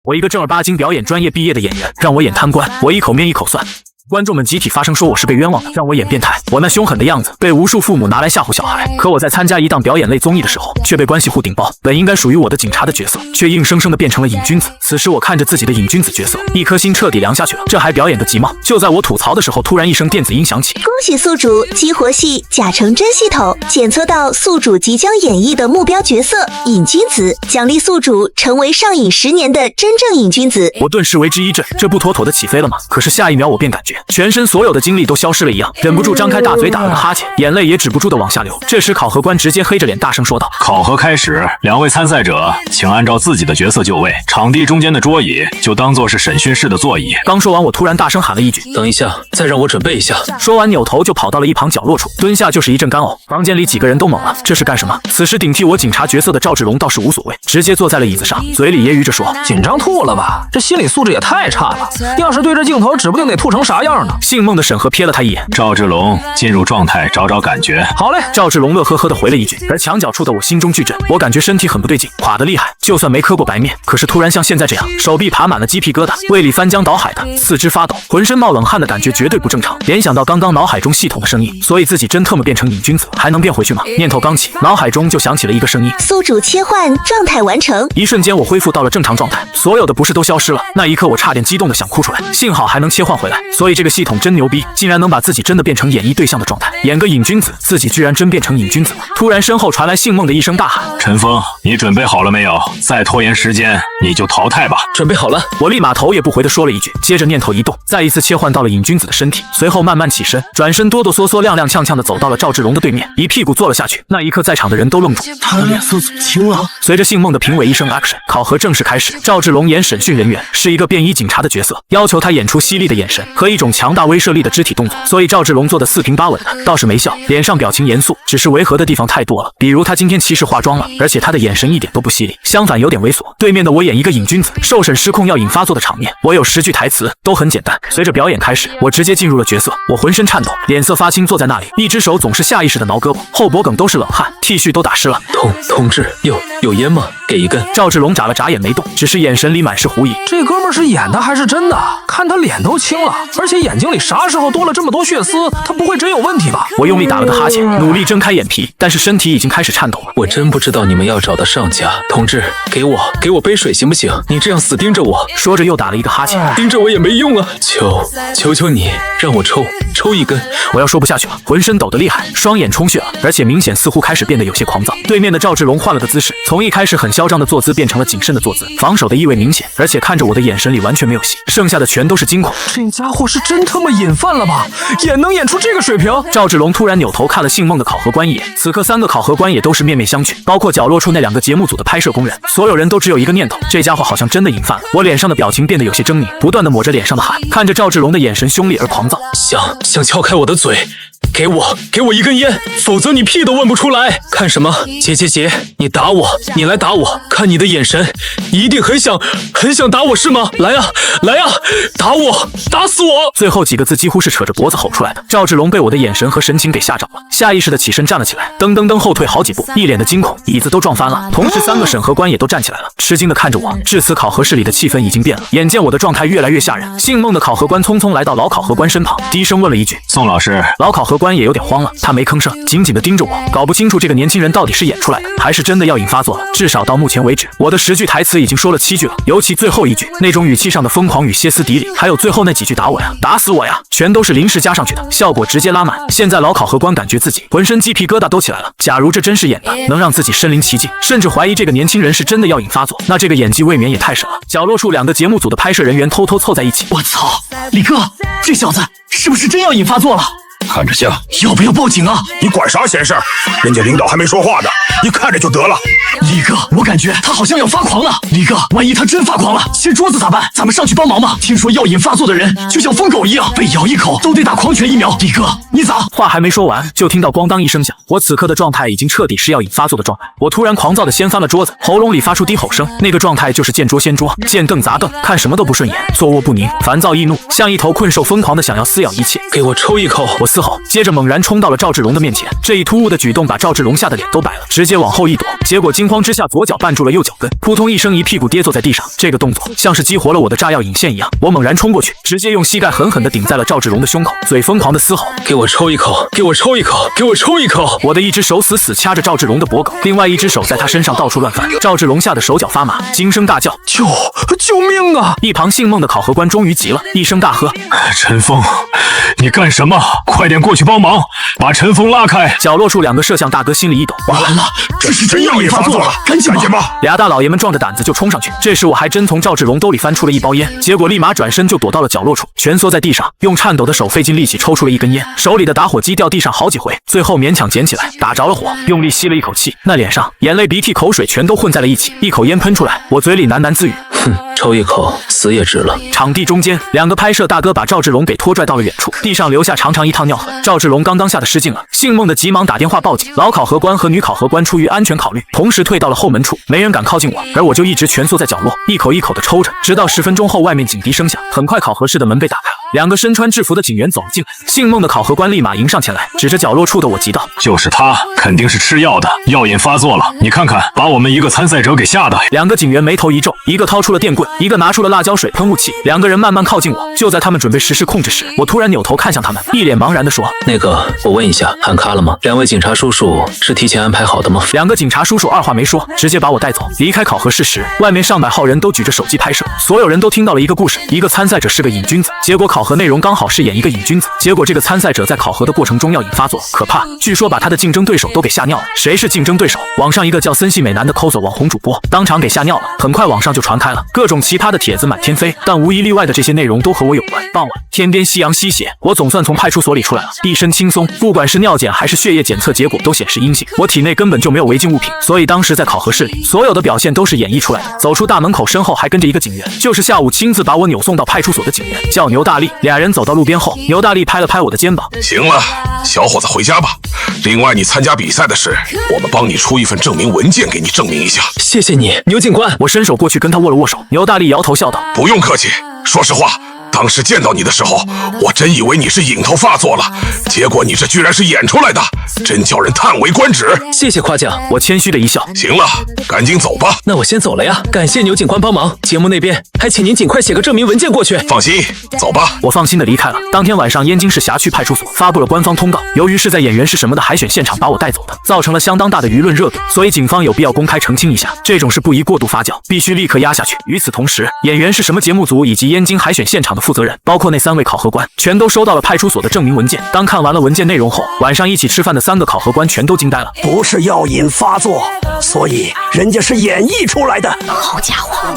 我一个正儿八经表演专业毕业的演员，让我演贪官，我一口面一口蒜。观众们集体发声说我是被冤枉的，让我演变态。我那凶狠的样子被无数父母拿来吓唬小孩。可我在参加一档表演类综艺的时候，却被关系户顶包。本应该属于我的警察的角色，却硬生生的变成了瘾君子。此时我看着自己的瘾君子角色，一颗心彻底凉下去了。这还表演个急吗？就在我吐槽的时候，突然一声电子音响起。恭喜宿主激活系假成真系统检测到宿主即将演绎的目标角色瘾君子，奖励宿主成为上瘾10年的真正瘾君子。我顿时为之一振，这不妥妥的起飞了吗？可是下一秒我便感觉全身所有的精力都消失了一样，忍不住张开大嘴打了个哈欠，眼泪也止不住的往下流。这时考核官直接黑着脸大声说道：考核开始，2位参赛者请按照自己的角色就位，场地中间的桌椅就当作是审讯室的座椅。刚说完，我突然大声喊了一句：等一下，再让我准备一下。说完扭头就跑到了一旁角落处，蹲下就是一阵干呕。房间里几个人都懵了，这是干什么？此时顶替我警察角色的赵志龙倒是无所谓，直接坐在了椅子上，嘴里揶揄着说：紧张吐了吧？这心理素质也太差了，要是对着镜头，指不定得吐成啥样呢。姓孟的审核瞥了他一眼，赵志龙进入状态，找找感觉。好嘞。赵志龙乐呵呵的回了一句，而墙角处的我心中巨震，我感觉身体很不对劲，垮得厉害。就算没磕过白面，可是突然像现在这样，手臂爬满了鸡皮疙瘩，胃里翻江倒海的，四肢发抖，浑身冒冷汗的感觉绝对不正常。联想到刚刚脑海中系统的声音，所以自己真特么变成瘾君子了，还能变回去吗？念头刚起，脑海中就响起了一个声音：宿主切换状态完成。一瞬间我恢复到了正常状态，所有的不适都消失了。那一刻我差点激动的想哭出来，幸好还能切换回来。所以这个系统真牛逼，竟然能把自己真的变成演绎对象的状态，演个瘾君子，自己居然真变成瘾君子了。突然身后传来姓孟的一声大喊：陈峰，你准备好了没有？再拖延时间你就淘汰吧。准备好了。我立马头也不回的说了一句，接着念头一动，再一次切换到了瘾君子的身体，随后慢慢起身，转身哆哆嗦嗦踉踉跄跄的走到了赵志龙的对面，一屁股坐了下去。那一刻在场的人都愣住，他的脸色怎么青了？随着姓孟的评委一声 action， 考核正式开始。赵志龙演审讯人员，是一个便衣警察的角色，要求他演出犀利的眼神和一种强大威慑力的肢体动作，所以赵志龙做的四平八稳的，倒是没笑，脸上表情严肃，只是违和的地方太多了。比如他今天其实化妆了，而且他的眼神一点都不犀利，相反有点猥琐。对面的我演一个瘾君子，受审失控要引发作的场面，我有10句台词，都很简单。随着表演开始，我直接进入了角色，我浑身颤抖，脸色发青，坐在那里，一只手总是下意识的挠胳膊，后脖梗都是冷汗，T 恤都打湿了。同志，有烟吗？给一根。赵志龙眨了眨眼没动，只是眼神里满是狐疑。这哥们儿是演的还是真的？看他脸都青了，而且眼睛里啥时候多了这么多血丝？他不会真有问题吧？我用力打了个哈欠，努力睁开眼皮，但是身体已经开始颤抖了。我真不知道你们要找的上家。同志，给我杯水行不行？你这样死盯着我，说着又打了一个哈欠，盯着我也没用啊！求你让我抽一根。我要说不下去了，浑身抖得厉害，双眼充血了，而且明显似乎开始变得有些狂躁。对面的赵志龙换了个姿势，从一开始很嚣张的坐姿变成了谨慎的坐姿，防守的意味明显，而且看着我的眼神里完全没有戏，剩下的全都是惊恐。这家伙是真他妈瘾犯了吧？能演出这个水平？赵志龙突然扭头看了姓孟的考核官一眼，此刻3个考核官也都是面面相觑，包括角落处那2个节目组的拍摄工人，所有人都只有一个念头，这家伙好像真的瘾犯了。我脸上的表情变得有些狰狞，不断的抹着脸上的汗，看着赵志龙的眼神凶厉而狂躁，想撬开我的嘴。给我一根烟，否则你屁都问不出来。看什么？姐，你打我，你来打我，看你的眼神，一定很想打我是吗？来呀，打我，打死我！最后几个字几乎是扯着脖子吼出来的。赵志龙被我的眼神和神情给吓着了，下意识的起身站了起来，噔后退好几步，一脸的惊恐，椅子都撞翻了。同时3个审核官也都站起来了，吃惊的看着我。至此考核室里的气氛已经变了，眼见我的状态越来越吓人，姓孟的考核官匆匆来到老考核官身旁，低声问了一句：宋老师。老考核官也有点慌了，他没吭声，紧紧地盯着我，搞不清楚这个年轻人到底是演出来的，还是真的要引发作了。至少到目前为止，我的10句台词已经说了7句了，尤其最后一句，那种语气上的疯狂与歇斯底里，还有最后那几句打我呀，打死我呀，全都是临时加上去的，效果直接拉满。现在老考核官感觉自己浑身鸡皮疙瘩都起来了，假如这真是演的，能让自己身临其境，甚至怀疑这个年轻人是真的要引发作，那这个演技未免也太神了。角落处2个节目组的拍摄人员偷偷凑在一起，我操，李哥，这小子是不是真要引发作了？看着像，要不要报警啊？你管啥闲事儿？人家领导还没说话呢，你看着就得了。李哥，我感觉他好像要发狂了。李哥，万一他真发狂了，掀桌子咋办？咱们上去帮忙吗？听说要引发作的人就像疯狗一样，被咬一口都得打狂犬疫苗。李哥，你咋？话还没说完，就听到咣当一声响，我此刻的状态已经彻底是要引发作的状态。我突然狂躁的掀翻了桌子，喉咙里发出低吼声，那个状态就是见桌掀桌，见凳砸凳，看什么都不顺眼，坐卧不宁，烦躁易怒，像一头困兽疯狂的想要撕咬一切。给我抽一口！我撕嘶吼，接着猛然冲到了赵志龙的面前。这一突兀的举动把赵志龙吓得脸都白了，直接往后一躲，结果惊慌之下左脚绊住了右脚跟，扑通一声一屁股跌坐在地上。这个动作像是激活了我的炸药引线一样，我猛然冲过去，直接用膝盖狠狠地顶在了赵志龙的胸口，嘴疯狂的嘶吼：“给我抽一口，给我抽一口，给我抽一口！”我的一只手死死掐着赵志龙的脖颈，另外一只手在他身上到处乱翻。赵志龙吓得手脚发麻，惊声大叫：“救命啊！”一旁姓孟的考核官终于急了，一声大喝：“陈峰，你干什么？快点过去帮忙，把陈峰拉开！”角落处两个摄像大哥心里一抖，完了，这是真药瘾发作了，赶紧吧！俩大老爷们壮着胆子就冲上去。这时我还真从赵志龙兜里翻出了一包烟，结果立马转身就躲到了角落处，蜷缩在地上，用颤抖的手费尽力气抽出了一根烟，手里的打火机掉地上好几回，最后勉强捡起来，打着了火，用力吸了一口气，那脸上眼泪鼻涕口水全都混在了一起，一口烟喷出来，我嘴里喃喃自语：“哼，抽一口死也值了。”场地中间，两个拍摄大哥把赵志龙给拖拽到了远处，地上留下长长一趟尿痕。赵志龙刚刚吓得失禁了，姓孟的急忙打电话报警，老考核官和女考核官出于安全考虑，同时退到了后门处，没人敢靠近我，而我就一直蜷缩在角落，一口一口的抽着，直到10分钟后，外面警笛声响，很快考核室的门被打开了，两个身穿制服的警员走了进来，姓孟的考核官立马迎上前来，指着角落处的我急道：“就是他，肯定是吃药的，药瘾发作了，你看看，把我们一个参赛者给吓的。”两个警员眉头一皱，一个掏出了电棍，一个拿出了辣椒水喷雾器，两个人慢慢靠近我。就在他们准备实施控制时，我突然扭头看向他们，一脸茫然地说：“那个，我问一下，喊卡了吗？两位警察叔叔是提前安排好的吗？”两个警察叔叔二话没说，直接把我带走。离开考核室时，外面上百号人都举着手机拍摄，所有人都听到了一个故事：一个参赛者是个瘾君子，结果考核内容刚好是演一个瘾君子，结果这个参赛者在考核的过程中药瘾发作，可怕，据说把他的竞争对手都给吓尿了。谁是竞争对手？网上一个叫森系美男的 coser 网红主播当场给吓尿了，很快网上就传开了，各种奇葩的帖子满天飞，但无一例外的这些内容都和我有关。傍晚，天边夕阳西斜，我总算从派出所里出来了，一身轻松，不管是尿检还是血液检测结果都显示阴性，我体内根本就没有违禁物品，所以当时在考核室里，所有的表现都是演绎出来的。走出大门口，身后还跟着一个警员，就是下午亲自把我扭送到派出所的警员，叫牛大力。俩人走到路边后，牛大力拍了拍我的肩膀：“行了，小伙子回家吧。另外，你参加比赛的事，我们帮你出一份证明文件给你证明一下。”谢谢你，牛警官。我伸手过去跟他握了握手，牛大力摇头笑道：“不用客气，说实话。当时见到你的时候，我真以为你是瘾头发作了，结果你这居然是演出来的，真叫人叹为观止。”谢谢夸奖，我谦虚的一笑。行了，赶紧走吧。那我先走了呀，感谢牛警官帮忙。节目那边还请您尽快写个证明文件过去。放心，走吧。我放心的离开了。当天晚上，燕京市辖区派出所发布了官方通告，由于是在演员是什么的海选现场把我带走的，造成了相当大的舆论热度，所以警方有必要公开澄清一下，这种事不宜过度发酵，必须立刻压下去。与此同时，演员是什么节目组以及燕京海选现场的负责人，包括那3位考核官，全都收到了派出所的证明文件。当看完了文件内容后，晚上一起吃饭的3个考核官全都惊呆了。不是药瘾发作，所以人家是演绎出来的。好家伙，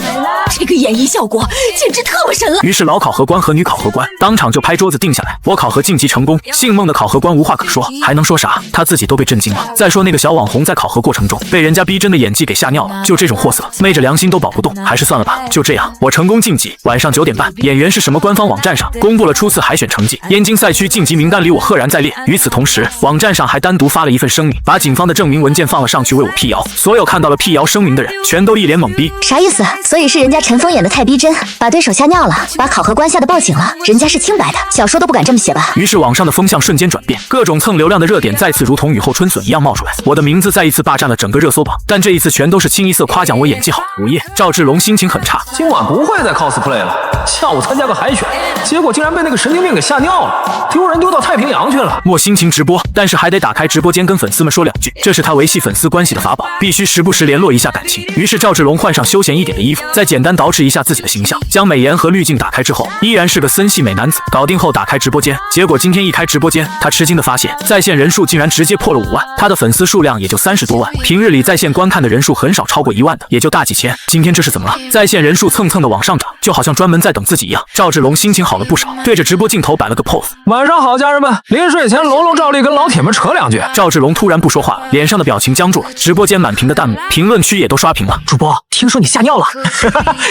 这个演绎效果简直特么神了！于是老考核官和女考核官当场就拍桌子定下来，我考核晋级成功。姓孟的考核官无话可说，还能说啥？他自己都被震惊了。再说那个小网红在考核过程中被人家逼真的演技给吓尿了，就这种货色，昧着良心都保不动，还是算了吧。就这样，我成功晋级。晚上9点半，演员是什么官方网站上公布了初次海选成绩，燕京赛区晋级名单里我赫然在列。与此同时，网站上还单独发了一份声明，把警方的证明文件放了上去为我辟谣。所有看到了辟谣声明的人全都一脸懵逼。啥意思？所以是人家陈峰演的太逼真，把对手吓尿了，把考核官吓得报警了，人家是清白的，小说都不敢这么写吧？于是网上的风向瞬间转变，各种蹭流量的热点再次如同雨后春笋一样冒出来，我的名字再一次霸占了整个热搜榜，但这一次全都是清一色夸奖我演技好。午夜，赵志龙心情很差，今晚不会再 cosplay 了，下午参加个海选，结果竟然被那个神经病给吓尿了，丢人丢到太平洋去了。莫心情直播，但是还得打开直播间跟粉丝们说两句，这是他维系粉丝关系的法宝，必须时不时联络一下感情。于是赵志龙换上休闲一点的衣服，再简单捯饬一下自己的形象，将美颜和滤镜打开之后，依然是个森系美男子。搞定后打开直播间，结果今天一开直播间，他吃惊的发现在线人数竟然直接破了5万，他的粉丝数量也就30多万，平日里在线观看的人数很少超过1万的，也就大几千。今天这是怎么了？在线人数蹭蹭的往上涨，就好像专门在等自己一样。赵志龙心情好了不少，对着直播镜头摆了个 pose。晚上好，家人们，临睡前笼笼罩力跟老铁们扯两句。赵志龙突然不说话了，脸上的表情僵住了，直播间满屏的弹幕，评论区也都刷屏了。主播，听说你吓尿了，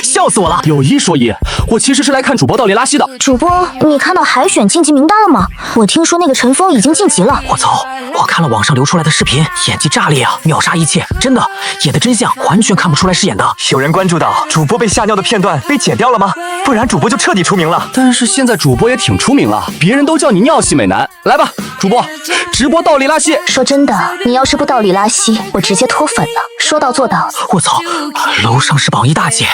笑死我了。有一说一，我其实是来看主播道里拉稀的。主播，你看到海选晋级名单了吗？我听说那个陈峰已经晋级了。我操！我看了网上流出来的视频，演技炸裂啊，秒杀一切，真的，演的真像，完全看不出来是演的。有人关注到主播被吓尿的片段被剪掉了吗？不然主播就彻底出名了。但是现在主播也挺出名了，别人都叫你尿系美男。来吧，主播，直播道里拉稀。说真的，你要是不道里拉稀，我直接脱粉了。说到做到。我操，楼上是榜一大姐，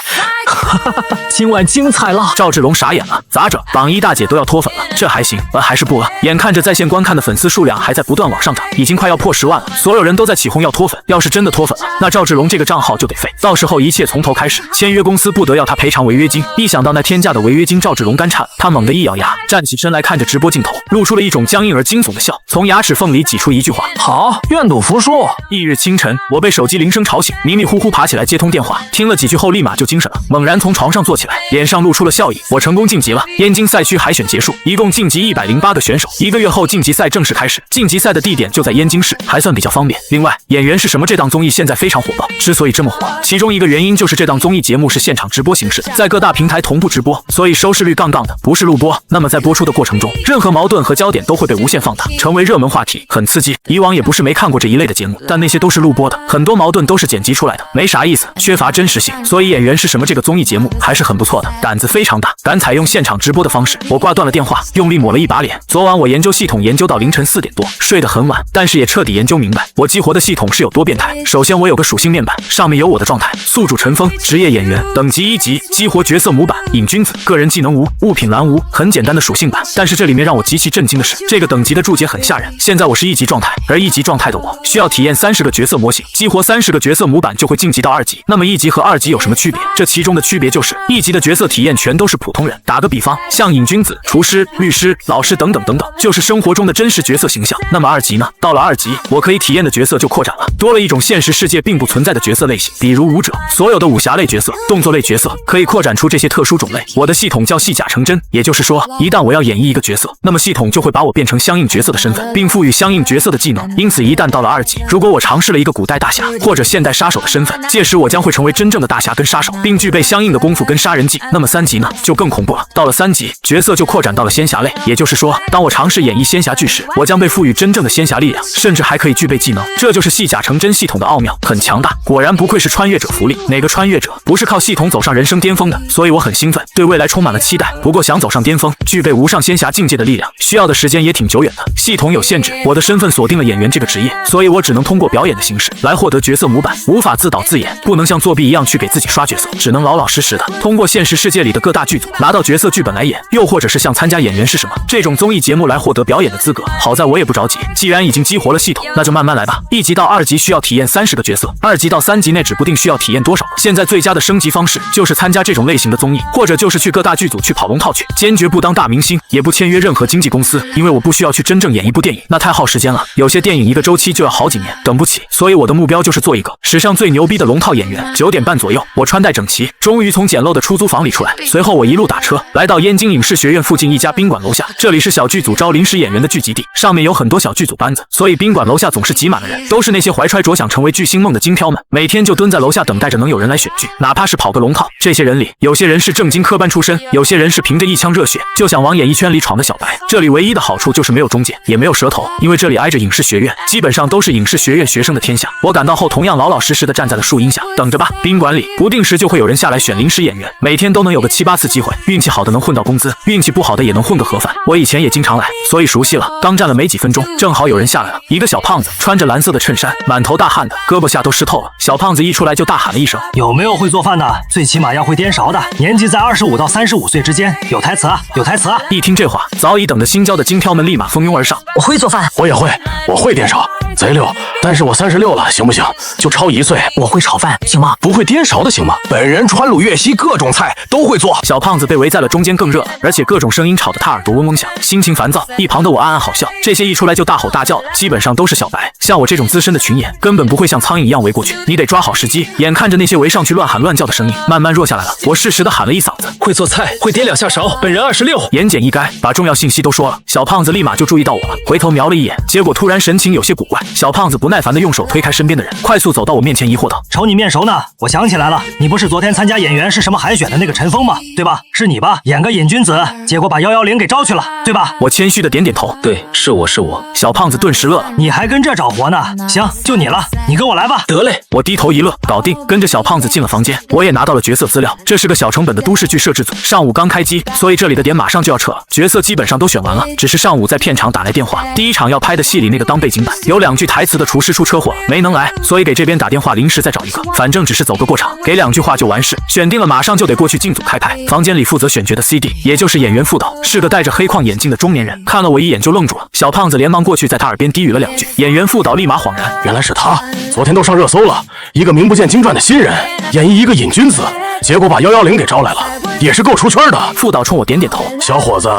今晚精彩了！赵志龙傻眼了，咋整？榜一大姐都要脱粉了，这还行？还是不？眼看着在线观看的粉丝数量还在不断往上涨，已经快要破10万了，所有人都在起哄要脱粉。要是真的脱粉了，那赵志龙这个账号就得废，到时候一切从头开始，签约公司不得要他赔偿违约金。一想到那天价的违约金，赵志龙干颤了，他猛地一咬牙，站起身来，看着直播镜头，露出了一种僵硬而惊悚的笑，从牙齿缝里挤出一句话：好，愿赌服输。翌日清晨，我被手机铃声吵醒，迷迷糊糊爬起来接通电话，听了几句后立马就精神了，猛然从床上坐起来，脸上露出了笑意。我成功晋级了，燕京赛区海选结束，一共晋级108个选手。1个月后晋级赛正式开始，晋级赛的地点就在燕京市，还算比较方便。另外，演员是什么这档综艺现在非常火爆，之所以这么火，其中一个原因就是这档综艺节目是现场直播形式，在各大平台同步直播，所以收视率杠杠的，不是录播。那么在播出的过程中，任何矛盾和焦点都会被无限放大，成为热门话题，很刺激。以往也不是没看过这一类的节目，但那些都是录播的，很多矛盾都是剪辑出来的，没啥意思，缺乏真实性。所以演员是什么这个综艺节目还是很不错的，胆子非常大，敢采用现场直播的方式。我挂断了电话，用力抹了一把脸。昨晚我研究系统研究到凌晨4点多，睡得很晚，但是也彻底研究明白我激活的系统是有多变态。首先我有个属性面板，上面有我的状态，宿主陈峰，职业演员，等级1级，激活角色模板，瘾君子，个人技能无，物品栏无，很简单的属性板。但是这里面让我极其震惊的是，这个等级的注解很吓人。现在我是1级状态，而1级状态的我需要体验30个角色模型，激活30个角色模板就会晋级到2级。那么1级和2级有什么区别？这其中的区别就是1级的角色体验全都是普通人，打个比方，像瘾君子、厨师、律师、老师等等等等，就是生活中的真实角色形象。那么2级呢？到了2级，我可以体验的角色就扩展了，多了一种现实世界并不存在的角色类型，比如武者，所有的武侠类角色、动作类角色可以扩展出这些特殊种类。我的系统叫戏假成真，也就是说，一旦我要演绎一个角色，那么系统就会把我变成相应角色的身份，并赋予相应角色的技能。因此，一旦到了2级，如果我尝试了一个古代大侠或者现代杀手的身份，届时我将会成为真正的大侠跟杀手，并具备相应的功夫跟杀人技。那么3级呢，就更恐怖了。到了3级，角色就扩展到了仙侠类，也就是说，当我尝试演绎仙侠剧时，我将被赋予真正的仙侠力量，甚至还可以具备技能。这就是戏假成真系统的奥妙，很强大。果然不愧是穿越者福利，哪个穿越者不是靠系统走上人生巅峰的？所以我很兴奋，对未来充满了期待。不过想走上巅峰，具备无上仙侠境界的力量，需要的时间也挺久远的。系统有限制，我的身份锁定了演员这个职业，所以我只能通过表演的形式来获得角色模板，无法自导自演，不能像作弊一样去给自己刷角色，只能老老实实的通过现实世界里的各大剧组拿到角色剧本来演，又或者是像参加演员是什么这种综艺节目来获得表演的资格。好在我也不着急，既然已经激活了系统，那就慢慢来吧。1级到2级需要体验30个角色，2级到3级内指不定需要体验多少个。现在最佳的升级方式就是参加这种类型的综艺，或者就是去各大剧组去跑龙套去，坚决不当大明星，也不签约任何经纪公司，因为我不需要去真正演一部电影，那太耗时间了。有些电影一个周期就要好几年，等不起。所以我的目标就是做一个史上最牛逼的龙套演员。9点半左右，我穿戴整齐，终于从简陋的出租房里出来。随后我一路打车来到燕京影视学院附近一家宾馆楼下，这里是小剧组招临时演员的聚集地，上面有很多小剧组班子，所以宾馆楼下总是挤满了人，都是那些怀揣着想成为巨星梦的京漂们，每天就蹲在楼下等待着能有人来选剧，哪怕是跑个龙套。这些人里，有些人是正经科班出身，有些人是凭着一腔热血就想往演艺圈里闯的小白。这里唯一的好处就是没有中介，也没有蛇头，因为这里挨着影视学院，基本上都是影视学院学生的天下。我赶到后，同样老老实实的站在了树荫下，等着吧。宾馆里不定时就会有人下来选临时演员，每天都能有个7、8次机会，运气好的能混到工资，运气不好的也能混个盒饭。我以前也经常来，所以熟悉了。刚站了没几分钟，正好有人下来了，一个小胖子，穿着蓝色的衬衫，满头大汗的，胳膊下都湿透了。小胖子一出来就大喊了一声：“有没有会做饭的？最起码要会颠勺的，年纪在25到35岁之间，有台词啊，有台词啊！”一听这话，早已等着新交的京漂们立马蜂拥而上。我会做饭，我也会，我会颠勺，贼溜。但是我36了，行不行？就超1岁。我会炒饭，行吗？不会颠勺的行吗？本人川鲁粤西各种菜都会做。小胖子被围在了中间更热了，而且各种声音吵得他耳朵嗡嗡响，心情烦躁。一旁的我暗暗好笑，这些一出来就大吼大叫的，基本上都是小白。像我这种资深的群演，根本不会像苍蝇一样围过去，你得抓好时机。眼看着那些围上去乱喊乱叫的声音慢慢弱下来了，我适时的喊了一嗓子：“会做菜，会颠2下勺，本人26。”言简意赅，把重要信息都说了。小胖子立马就注意到到我了，回头瞄了一眼，结果突然神情有些古怪。小胖子不耐烦地用手推开身边的人，快速走到我面前，疑惑道：“瞅你面熟呢，我想起来了，你不是昨天参加演员是什么海选的那个陈峰吗？对吧？是你吧？演个瘾君子，结果把110给招去了，对吧？”我谦虚的点点头，对，是我。小胖子顿时乐了，你还跟这找活呢？行，就你了，你跟我来吧。得嘞，我低头一乐，搞定，跟着小胖子进了房间。我也拿到了角色资料，这是个小成本的都市剧摄制组，上午刚开机，所以这里的点马上就要撤了，角色基本上都选完了，只是上午在片场打来电话，第一场要拍的戏里那个当背景板有2句台词的厨师出车祸了，没能来，所以给这边打电话临时再找一个，反正只是走个过场，给2句话就完事。选定了马上就得过去进组开拍。房间里负责选角的 CD， 也就是演员副导，是个戴着黑框眼镜的中年人，看了我一眼就愣住了。小胖子连忙过去在他耳边低语了2句，演员副导立马恍然，原来是他，昨天都上热搜了，一个名不见经传的新人演绎一个瘾君子，结果把110给招来了，也是够出圈的。副导冲我点点头，小伙子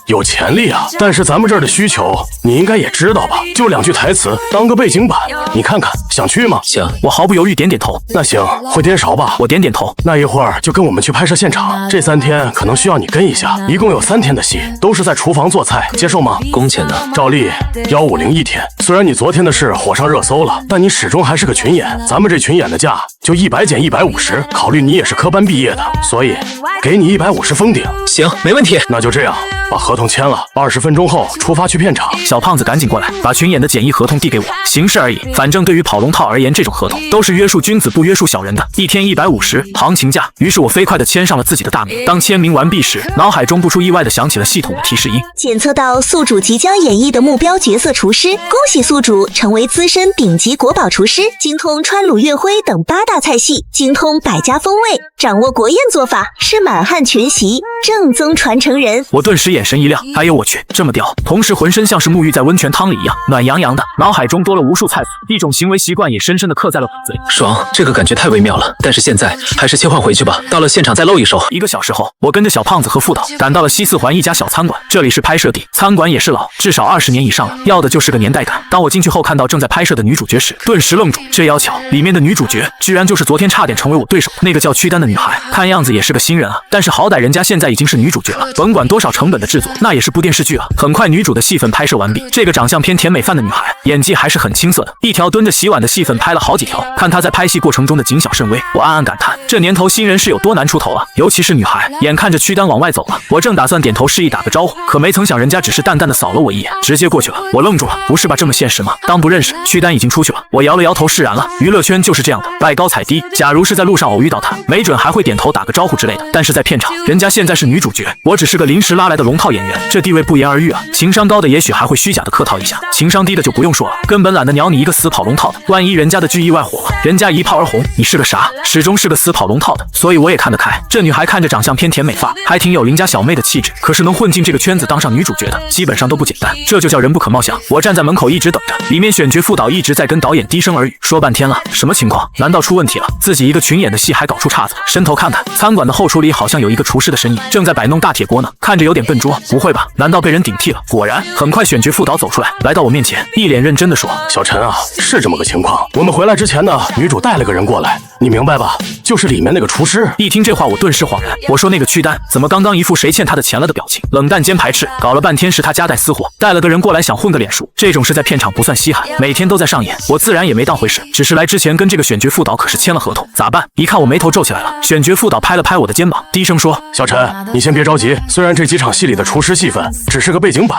有潜力啊，但是咱们这儿的需求你应该也知道吧，就2句台词当个背景板，你看看想去吗？行，我毫不犹豫点点头。那行，会颠勺吧？我点点头。那一会儿就跟我们去拍摄现场，这3天可能需要你跟一下，一共有3天的戏，都是在厨房做菜，接受吗？工钱呢？照例150一天。虽然你昨天的事火上热搜了，但你始终还是个群演，咱们这群演的价就100减150，考虑你也是科班毕业的，所以给你150封顶。行，没问题。那就这样，把合同签了，20分钟后出发去片场。小胖子赶紧过来，把群演的简易合同递给我，形式而已，反正对于跑龙套而言，这种合同都是约束君子不约束小人的，一天150，行情价。于是我飞快地签上了自己的大名。当签名完毕时，脑海中不出意外地响起了系统的提示音，检测到宿主即将演绎的目标角色厨师，恭喜宿主成为资深顶级国宝厨师，精通川鲁粤徽等8大菜系，精通百家风味，掌握国宴做法，是满汉全席正宗传承人。我顿时眼神一亮，哎呦我去，这么屌！同时浑身像是沐浴在温泉汤里一样，暖洋洋的，脑海中多了无数菜谱，一种行为习惯也深深地刻在了骨子里。爽，这个感觉太微妙了，但是现在还是切换回去吧，到了现场再露一手。1个小时后，我跟着小胖子和副导赶到了西四环一家小餐馆，这里是拍摄地，餐馆也是老，至少20年以上了，要的就是个年代感。当我进去后看到正在拍摄的女主角时，顿时愣住，这要巧，里面的女主角居然就是昨天差点成为我对手的那个叫屈丹的女孩，看样子也是个新人啊，但是好歹人家现在已经是女主角了，甭管多少成本的制作，那也是部电视剧啊。很快女主的戏份拍摄完毕，这个长相偏甜美范的女孩，演技还是很青涩的，一条蹲着洗碗的戏份拍了好几条，看她在拍戏过程中的谨小慎微，我暗暗感叹，这年头新人是有多难出头啊，尤其是女孩。眼看着屈丹往外走了，我正打算点头示意打个招呼，可没曾想人家只是淡淡的扫了我一眼，直接过去了。我愣住了，不是吧，这么现实吗？当不认识，屈丹已经出去了。我摇了摇头，释然了，娱乐圈就是这样的，拜高踩低，假如是在路上偶遇到她，没准还会点头打个招呼之类的，但是在片场，人家现在是女主角，我只是个临时拉来的龙套演员，这地位不言而喻啊。情商高的也许还会虚假的客套一下，情商低的就不用说了，根本懒得鸟你一个死跑龙套的，万一人家的剧意外火了，人家一炮而红，你是个啥？始终是个死跑龙套的，所以我也看得开。这女孩看着长相偏甜美发，还挺有邻家小妹的气质，可是能混进这个圈子当上女主角的，基本上都不简单，这就叫人不可貌相。我站在门口一直等着，里面选角副导一直在跟导演低声耳语，说半天了，什么情况？难道出问题了？自己一个群演的戏还搞出岔子？伸头看看，餐馆的后厨里好像有一个厨师的身影，正在摆弄大铁锅呢，看着有点笨拙。不会吧？难道被人顶替了？果然，很快选角副导走出来，来到我面前，一脸认真的说：“小陈啊，是这么个情况。我们回来之前呢，女主带了个人过来，你明白吧？就是里面那个厨师。”一听这话，我顿时恍然。我说那个屈丹怎么刚刚一副谁欠他的钱了的表情，冷淡兼排斥，搞了半天是他夹带私货，带了个人过来想混个脸熟，这种事在片场不算稀罕，每天都在上演，我自然也没当回事，只是来之前跟这个选角副导可是签了合同，咋办？一看我眉头皱起来了，选角副导拍了拍我的肩膀，低声说：“小陈，你先别着急，虽然这几场戏里的厨师戏份只是个背景板，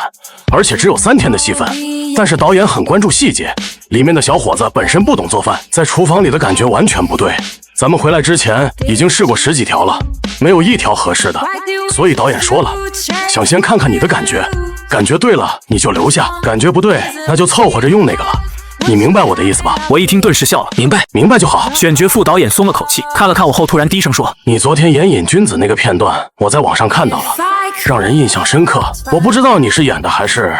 而且只有3天的戏份，但是导演很关注细节，里面的小伙子本身不懂做饭，在厨房里的感觉完全不对。咱们回来之前已经试过10几条了，没有一条合适的，所以导演说了，想先看看你的感觉，感觉对了你就留下，感觉不对那就凑合着用那个了。你明白我的意思吧？”我一听顿时笑了，明白就好。选角副导演松了口气，看了看我后突然低声说：“你昨天演瘾君子那个片段，我在网上看到了，让人印象深刻。我不知道你是演的还是……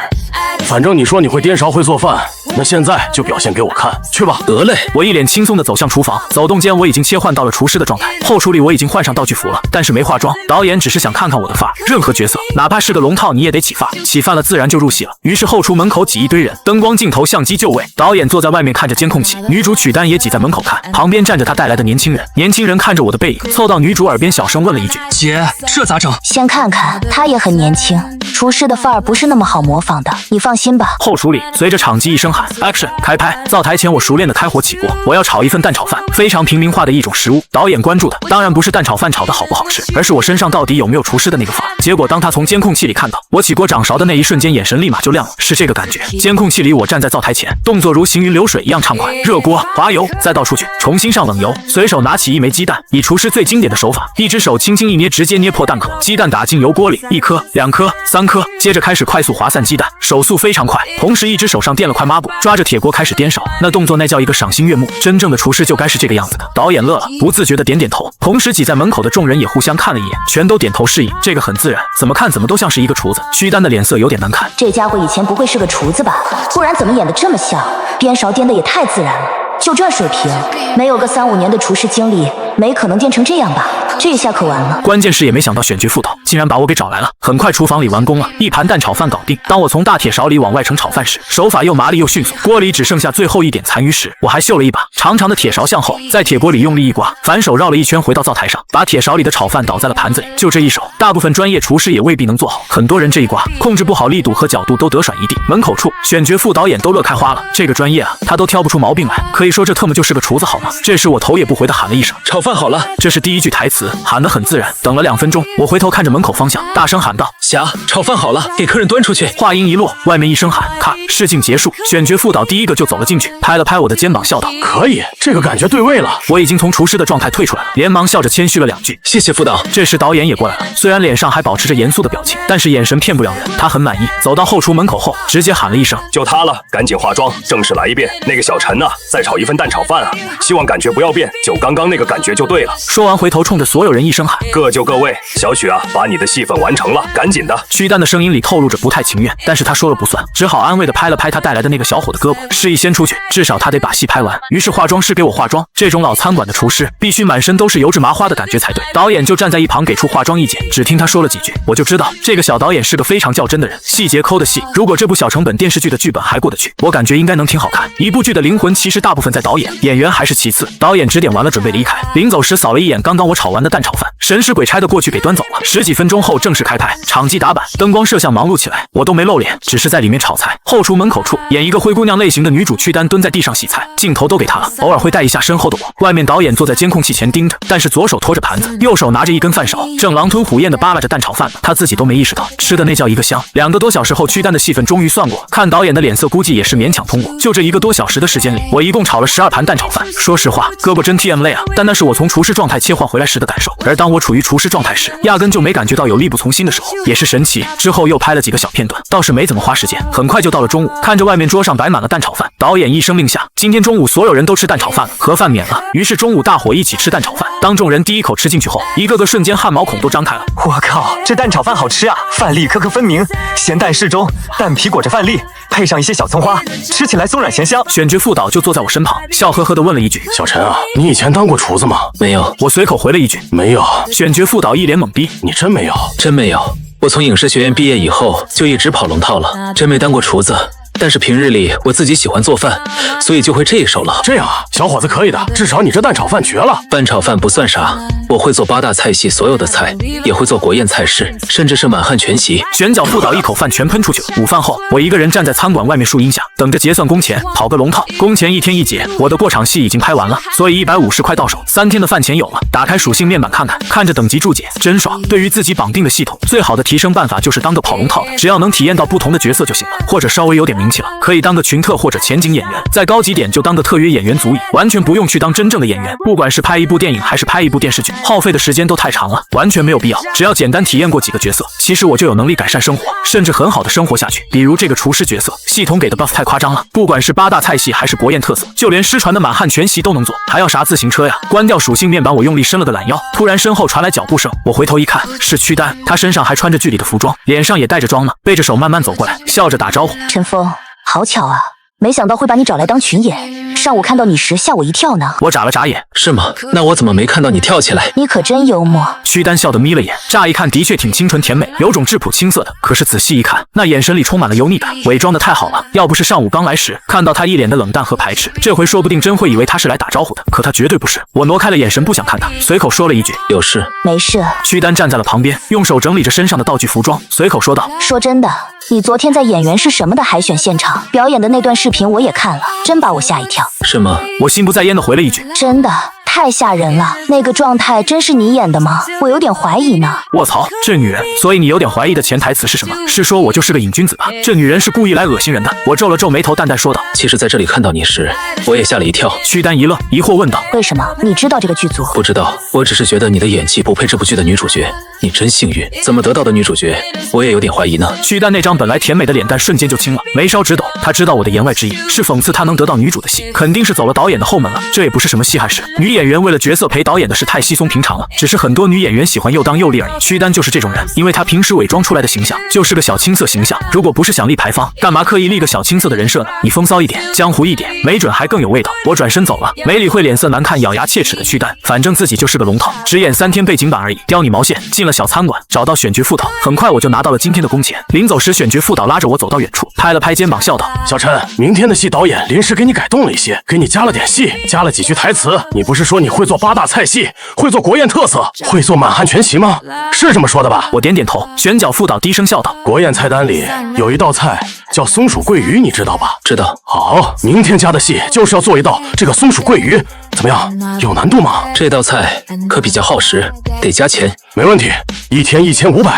反正你说你会颠勺会做饭，那现在就表现给我看，去吧。”得嘞。我一脸轻松地走向厨房，走动间我已经切换到了厨师的状态，后厨里我已经换上道具服了，但是没化妆。导演只是想看看我的发，任何角色哪怕是个龙套你也得起发，起范了自然就入戏了。于是后厨门口挤一堆人，灯光镜头相机就位，导演坐在外面看着监控器，女主曲丹也挤在门口看，旁边站着她带来的年轻人。年轻人看着我的背影，凑到女主耳边小声问了一句：“姐，这咋整？”先看看，他也很年轻。厨师的范儿不是那么好模仿的，你放心吧。后厨里，随着场记一声喊 Action 开拍，灶台前我熟练的开火起锅，我要炒一份蛋炒饭，非常平民化的一种食物。导演关注的当然不是蛋炒饭炒的好不好吃，而是我身上到底有没有厨师的那个范儿。结果当他从监控器里看到我起锅掌勺的那一瞬间，眼神立马就亮了，是这个感觉。监控器里我站在灶台前，动作如行云流水一样畅快，热锅、滑油，再倒出去，重新上冷油，随手拿起一枚鸡蛋，以厨师最经典的手法，一只手轻轻一捏，直接捏破蛋壳，鸡蛋打进油锅里，1颗、2颗、3颗，接着开始快速划散鸡蛋，手速非常快，同时一只手上垫了块抹布，抓着铁锅开始颠勺，那动作那叫一个赏心悦目，真正的厨师就该是这个样子的。导演乐了，不自觉的点点头，同时挤在门口的众人也互相看了一眼，全都点头示意，这个很自然，怎么看怎么都像是一个厨子。屈丹的脸色有点难看，这家伙以前不会是个厨子吧？不然怎么演得这么像？颠勺颠得也太自然了，就这水平，没有个3、5年的厨师经历，没可能颠成这样吧？这下可完了。关键是也没想到选角副导竟然把我给找来了。很快厨房里完工了，一盘蛋炒饭搞定。当我从大铁勺里往外盛炒饭时，手法又麻利又迅速，锅里只剩下最后一点残余时，我还秀了一把长长的铁勺向后，在铁锅里用力一刮，反手绕了一圈回到灶台上，把铁勺里的炒饭倒在了盘子里。就这一手，大部分专业厨师也未必能做好，很多人这一刮控制不好力度和角度都得甩一地。门口处选角副导演都乐开花了，这个专业啊，他都挑不出毛病来，可以说这特么就是个厨子好吗？这时我头也不回的喊了一声炒饭好了，这是第一句台词，喊得很自然。等了2分钟，我回头看着门口方向，大声喊道：霞，炒饭好了，给客人端出去。话音一落，外面一声喊咔，试镜结束，选角副导第一个就走了进去，拍了拍我的肩膀，笑道：可以，这个感觉对位了。我已经从厨师的状态退出来了，连忙笑着谦虚了2句，谢谢副导。这时导演也过来了，虽然脸上还保持着严肃的表情，但是眼神骗不了人，他很满意。走到后厨门口后，直接喊了一声：就他了，赶紧化妆，正式来一遍。那个小陈啊，再炒一份蛋炒饭啊，希望感觉不要变，就刚刚那个感觉就对了。说完回头冲着所有人一声喊：各就各位，小许啊，把你的戏份完成了，赶紧的。屈丹的声音里透露着不太情愿，但是他说了不算，只好安慰的拍了拍他带来的那个小伙的胳膊，示意先出去，至少他得把戏拍完。于是化妆师给我化妆，这种老餐馆的厨师必须满身都是油脂麻花的感觉才对。导演就站在一旁给出化妆意见，只听他说了几句，我就知道这个小导演是个非常较真的人，细节抠的细。如果这部小成本电视剧的剧本还过得去，我感觉应该能挺好看。一部剧的灵魂其实大部分在导演，演员还是其次。导演指点完了准备离开，临走时扫了一眼刚刚我炒完的蛋炒饭，神使鬼差的过去给端走了。10几分钟后正式开拍，场记打板，灯光摄像忙碌起来，我都没露脸，只是在里面炒菜。后厨门口处演一个灰姑娘类型的女主屈丹蹲在地上洗菜，镜头都给她了，偶尔会带一下身后的我。外面导演坐在监控器前盯着，但是左手托着盘子，右手拿着一根饭勺，正狼吞虎咽的扒拉着蛋炒饭呢，他自己都没意识到吃的那叫一个香。2个多小时后，屈丹的戏份终于算过，看导演的脸色估计也是勉强通过。就这1个多小时的时间里，我一共炒了12盘蛋炒饭。说实话，胳膊真 TM 累啊，但那是我从厨师状态切换回来时的感受。而当我处于厨师状态时，压根就没感觉到有力不从心的时候，也是神奇。之后又拍了几个小片段，倒是没怎么花时间。很快就到了中午，看着外面桌上摆满了蛋炒饭，导演一声令下，今天中午所有人都吃蛋炒饭了，盒饭免了。于是中午大伙一起吃蛋炒饭。当众人第一口吃进去后，一个个瞬间汗毛孔都张开了。我靠，这蛋炒饭好吃啊！饭粒颗颗分明，咸淡适中，蛋皮裹着饭粒，配上一些小葱花，吃起来松软咸香。选角副导就坐在我身旁，笑呵呵地问了一句：小陈啊，你以前当过厨子吗？没有。我随口回了一句：没有。选角副导一脸懵逼：你真没有？真没有。我从影视学院毕业以后就一直跑龙套了，真没当过厨子。但是平日里我自己喜欢做饭，所以就会这一手了。这样啊，小伙子可以的，至少你这蛋炒饭绝了。蛋炒饭不算啥，我会做8大菜系所有的菜，也会做国宴菜式，甚至是满汉全席。选角副导一口饭全喷出去了。午饭后，我一个人站在餐馆外面树荫下，等着结算工钱，跑个龙套。工钱一天一结，我的过场戏已经拍完了，所以150块到手，3天的饭钱有了。打开属性面板看看，看着等级注解，真爽。对于自己绑定的系统，最好的提升办法就是当个跑龙套的，只要能体验到不同的角色就行了，或者稍微有点名气了，可以当个群特或者前景演员，再高级点就当个特约演员足矣，完全不用去当真正的演员。不管是拍一部电影还是拍一部电视剧，耗费的时间都太长了，完全没有必要。只要简单体验过几个角色，其实我就有能力改善生活，甚至很好的生活下去。比如这个厨师角色，系统给的 buff 太夸张了，不管是8大菜系还是国宴特色，就连失传的满汉全席都能做，还要啥自行车呀？关掉属性面板，我用力伸了个懒腰，突然身后传来脚步声，我回头一看，是屈丹，他身上还穿着剧里的服装，脸上也带着妆呢，背着手慢慢走过来，笑着打招呼：陈峰，好巧啊，没想到会把你找来当群演，上午看到你时吓我一跳呢。我眨了眨眼，是吗？那我怎么没看到你跳起来？你可真幽默。屈丹笑得眯了眼，乍一看的确挺清纯甜美，有种质朴青涩的，可是仔细一看，那眼神里充满了油腻感，伪装的太好了。要不是上午刚来时看到他一脸的冷淡和排斥，这回说不定真会以为他是来打招呼的，可他绝对不是。我挪开了眼神，不想看他，随口说了一句：“有事？”没事。屈丹站在了旁边，用手整理着身上的道具服装，随口说道：“说真的，你昨天在演员是什么的海选现场表演的那段视频我也看了，真把我吓一跳。”是吗？我心不在焉的回了一句：“真的。”太吓人了，那个状态真是你演的吗？我有点怀疑呢。卧槽，这女人！所以你有点怀疑的潜台词是什么？是说我就是个瘾君子吧？这女人是故意来恶心人的。我皱了皱眉头，淡淡说道：“其实在这里看到你时，我也吓了一跳。”屈丹一愣，疑惑问道：“为什么？你知道这个剧组？”不知道，我只是觉得你的演技不配这部剧的女主角。你真幸运，怎么得到的女主角？我也有点怀疑呢。屈丹那张本来甜美的脸蛋瞬间就青了，眉梢直抖。他知道我的言外之意是讽刺他能得到女主的戏，肯定是走了导演的后门了。这也不是什么稀罕事，女演员为了角色陪导演的事太稀松平常了。只是很多女演员喜欢又当又立而已。屈丹就是这种人，因为他平时伪装出来的形象就是个小青涩形象。如果不是想立牌坊，干嘛刻意立个小青涩的人设呢？你风骚一点，江湖一点，没准还更有味道。我转身走了，没理会脸色难看、咬牙切齿的屈丹，反正自己就是个龙套，只演3天背景板而已，刁你毛线。进了小餐馆，找到选角副导，很快我就拿到了今天的工钱。临走时，选角副导拉着我走到远处，拍了拍肩膀，笑道：“小陈，明天的戏导演临时给你改动了一些，给你加了点戏，加了几句台词。你不是说你会做8大菜系，会做国宴特色，会做满汉全席吗？是这么说的吧？”我点点头。选角副导低声笑道：“国宴菜单里有一道菜叫松鼠桂鱼，你知道吧？”“知道。”“好，明天加的戏就是要做一道这个松鼠桂鱼，怎么样？有难度吗？”“这道菜可比较耗时，得加钱。”“没问题，1天1500，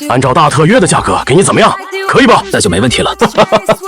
按照大特约的价格给你，怎么样？可以吧？”“那就没问题了。”“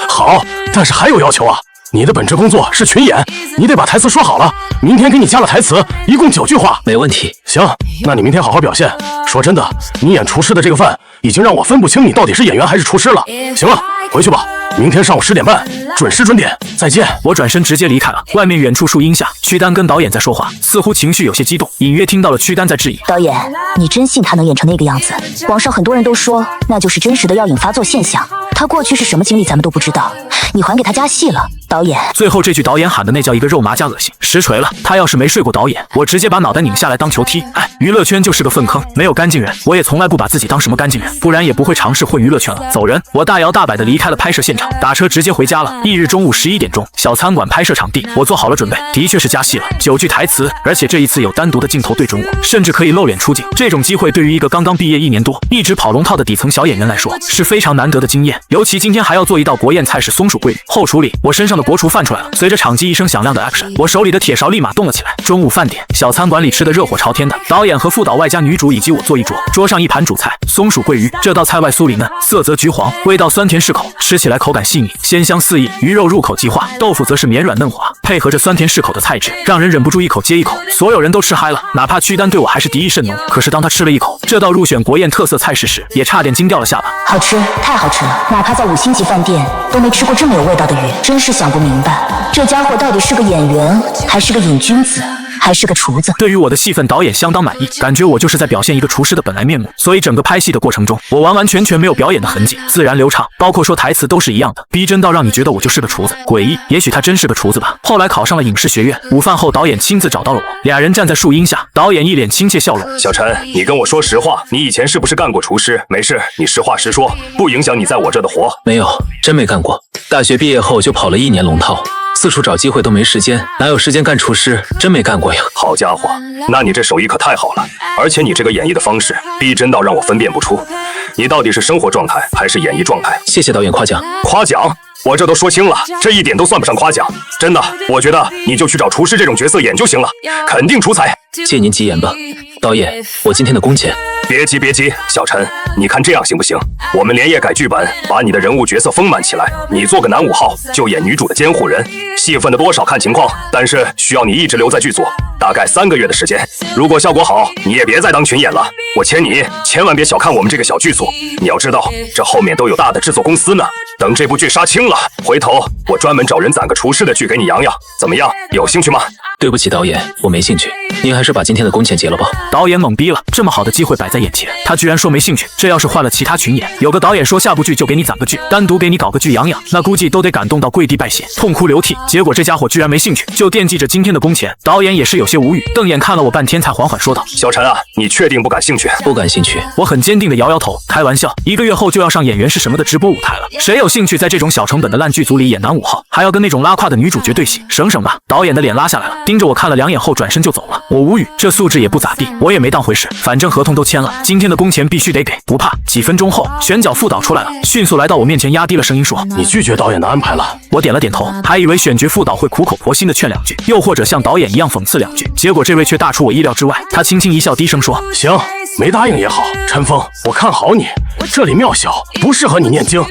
好，但是还有要求啊。你的本职工作是群演，你得把台词说好了。明天给你加了台词，一共9句话。”“没问题。”“行，那你明天好好表现。说真的，你演厨师的这个饭，已经让我分不清你到底是演员还是厨师了。行了，回去吧。明天上午10点半，准时准点。再见。”我转身直接离开了。外面远处树荫下，屈丹跟导演在说话，似乎情绪有些激动，隐约听到了屈丹在质疑：“导演，你真信他能演成那个样子？网上很多人都说，那就是真实的药瘾发作现象。他过去是什么经历，咱们都不知道。你还给他加戏了，导演。”最后这句导演喊的那叫一个肉麻加恶心，实锤了。他要是没睡过导演，我直接把脑袋拧下来当球踢。哎，娱乐圈就是个粪坑，没有干净人。我也从来不把自己当什么干净人，不然也不会尝试混娱乐圈了。走人！我大摇大摆地离开了拍摄现场，打车直接回家了。翌日中午11点钟，小餐馆拍摄场地，我做好了准备，的确是加戏了，9句台词，而且这一次有单独的镜头对准我，甚至可以露脸出镜。这种机会对于一个刚刚毕业1年多，一直跑龙套的底层小演员来说，是非常难得的经验。尤其今天还要做一道国宴菜是松鼠桂鱼。后厨里，我身上的国厨饭出来了。随着场记一声响亮的 action， 我手里的铁勺立马动了起来。中午饭点，小餐馆里吃的热火朝天的，导演和副导外加女主以及我坐一桌，桌上一盘主菜松鼠桂鱼。这道菜外酥里嫩，色泽橘黄，味道酸甜适口，吃起来口感细腻，鲜香四溢，鱼肉入口即化，豆腐则是绵软嫩滑，配合着酸甜适口的菜质，让人忍不住一口接一口。所有人都吃嗨了，哪怕屈丹对我还是敌意甚浓，可是当他吃了一口这道入选国宴特色菜式时，也差点惊掉了下巴。好吃，太好吃了，哪怕在5星级饭店都没吃过这么有味道的鱼，真是想不明白，这家伙到底是个演员，还是个瘾君子，还是个厨子？对于我的戏份，导演相当满意，感觉我就是在表现一个厨师的本来面目，所以整个拍戏的过程中，我完完全全没有表演的痕迹，自然流畅，包括说台词都是一样的，逼真到让你觉得我就是个厨子。诡异，也许他真是个厨子吧。后来考上了影视学院，午饭后导演亲自找到了我，俩人站在树荫下，导演一脸亲切笑容：“小陈，你跟我说实话，你以前是不是干过厨师？没事，你实话实说，不影响你在我这的活。”“没有，真没干过。大学毕业后就跑了1年龙套。”四处找机会都没时间，哪有时间干厨师？真没干过呀！好家伙，那你这手艺可太好了，而且你这个演绎的方式逼真到让我分辨不出，你到底是生活状态还是演绎状态？谢谢导演夸奖。夸奖？我这都说清了，这一点都算不上夸奖。真的，我觉得你就去找厨师这种角色演就行了，肯定出彩。借您吉言吧，导演，我今天的工钱。别急别急，小陈，你看这样行不行？我们连夜改剧本，把你的人物角色丰满起来。你做个男5号，就演女主的监护人，戏份的多少看情况，但是需要你一直留在剧组，大概3个月的时间。如果效果好，你也别再当群演了。我签你，千万别小看我们这个小剧组。你要知道，这后面都有大的制作公司呢。等这部剧杀青了，回头我专门找人攒个厨师的剧给你养养，怎么样？有兴趣吗？对不起导演，我没兴趣，您还是把今天的工钱结了吧。导演懵逼了，这么好的机会摆在眼前，他居然说没兴趣。这要是换了其他群演，有个导演说下部剧就给你攒个剧，单独给你搞个剧养养，那估计都得感动到跪地拜谢，痛哭流涕。结果这家伙居然没兴趣，就惦记着今天的工钱。导演也是有些无语，瞪眼看了我半天，才缓缓说道：“小陈啊，你确定不感兴趣？”不感兴趣。我很坚定地摇摇头，开玩笑，1个月后就要上演员是什么的直播舞台了，谁有兴趣在这种小成本的烂剧组里演男5号，还要跟那种拉胯的女主角对戏？省省吧。导演的脸拉下来了，盯着我看了2眼后转身就走了。我无语，这素质也不咋地，我也没当回事，反正合同都签了，今天的工钱必须得给，不怕。几分钟后，选角副导出来了，迅速来到我面前，压低了声音说：“你拒绝导演的安排了。”我点了点头，还以为选角副导会苦口婆心的劝2句，又或者像导演一样讽刺2句，结果这位却大出我意料之外。他轻轻一笑，低声说：“行，没答应也好，陈峰，我看好你，这里庙小，不适合你念经。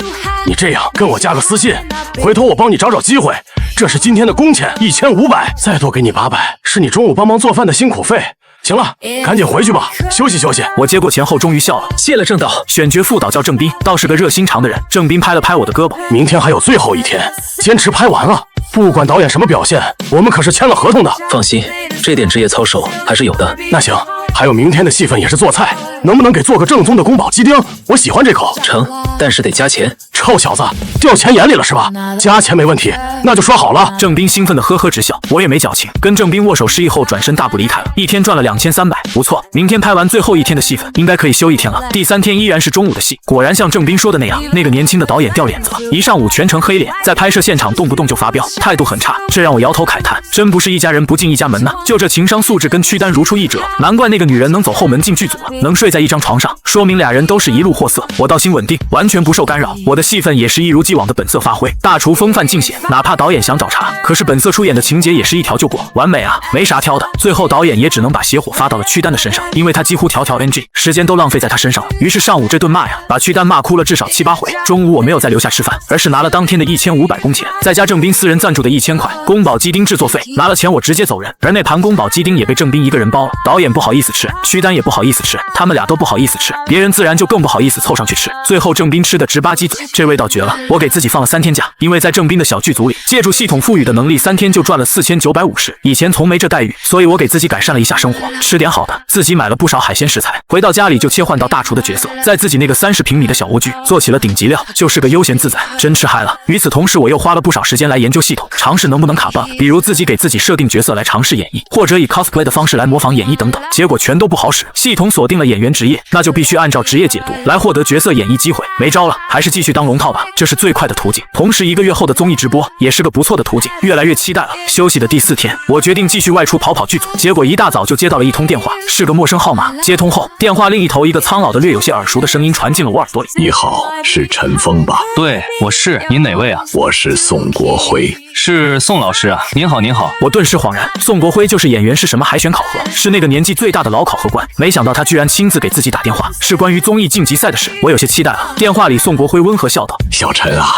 你这样跟我加个私信，回头我帮你找找机会。这是今天的工钱1500，再多给你800，是你中午帮忙做饭的辛苦费。行了，赶紧回去吧，休息休息。”我接过钱后终于笑了，谢了郑导。选角副导叫郑斌，倒是个热心肠的人。郑斌拍了拍我的胳膊：“明天还有最后一天，坚持拍完了。不管导演什么表现，我们可是签了合同的。”放心，这点职业操守还是有的。那行，还有明天的戏份也是做菜，能不能给做个正宗的宫保鸡丁？我喜欢这口。成，但是得加钱。臭小子，掉钱眼里了是吧？加钱没问题，那就说好了。郑斌兴奋的呵呵直笑，我也没矫情，跟郑斌握手示意后转身大步离开了。一天赚了2300，不错。明天拍完最后一天的戏份，应该可以休1天了。第3天依然是中午的戏，果然像郑斌说的那样，那个年轻的导演掉脸子了，一上午全程黑脸，在拍摄现场动不动就发飙，态度很差，这让我摇头慨叹，真不是一家人不进一家门呐。就这情商素质跟屈丹如出一辙，难怪那个女人能走后门进剧组了，能睡在一张床上，说明俩人都是一路货色。我倒心稳定，完全不受干扰，我的戏份也是一如既往的本色发挥，大厨风范尽显，哪怕导演想找茬，可是本色出演的情节也是一条就过，完美啊，没啥挑的。最后导演也只能把邪火发到了屈丹的身上，因为他几乎条条 NG， 时间都浪费在他身上了。于是上午这顿骂呀，把屈丹骂哭了至少7、8回。中午我没有再留下吃饭，而是拿了当天的1500工钱，再加郑斌私人赞助的1000块宫保鸡丁制作费。拿了钱我直接走人，而那盘宫保鸡丁也被郑斌一个人包了。导演不好意思吃，屈丹也不好意思吃，他们俩都不好意思吃，别人自然就更不好意思凑上去吃。最后郑斌吃的直吧唧嘴，这味道绝了。我给自己放了3天假，因为在郑斌的小剧组里，借助系统赋予的能力，3天就赚了4950，以前从没这待遇，所以我给自己改善了一下生活，吃点好的，自己买了不少海鲜食材。回到家里就切换到大厨的角色，在自己那个30平米的小蜗居做起了顶级料，就是个悠闲自在，真吃嗨了。与此同时，我又花了不少时间来研究系统，尝试能不能卡 bug， 比如自己给自己设定角色来尝试演绎，或者以 cosplay 的方式来模仿演绎等等，结果全都不好使。系统锁定了演员职业，那就必须按照职业解读来获得角色演绎机会，没招了，还是继续当龙套吧，这是最快的途径。同时1个月后的综艺直播也是个不错的途径，越来越期待了。休息的第4天，我决定继续外出跑剧组，结果一大早就接到了一通电话，是个陌生号码。接通后，电话另一头一个苍老的略有些耳熟的声音传进了我耳朵里。你好，是陈峰吧？对，我是。您哪位啊？我是宋国辉。是宋老师啊，您好您好。我顿时恍然，宋国辉就是演员是什么海选考核，是那个年纪最大的老考核官。没想到他居然亲自给自己打电话，是关于综艺晋级赛的事，我有些期待了。电话里宋国辉温和笑道：“小陈啊，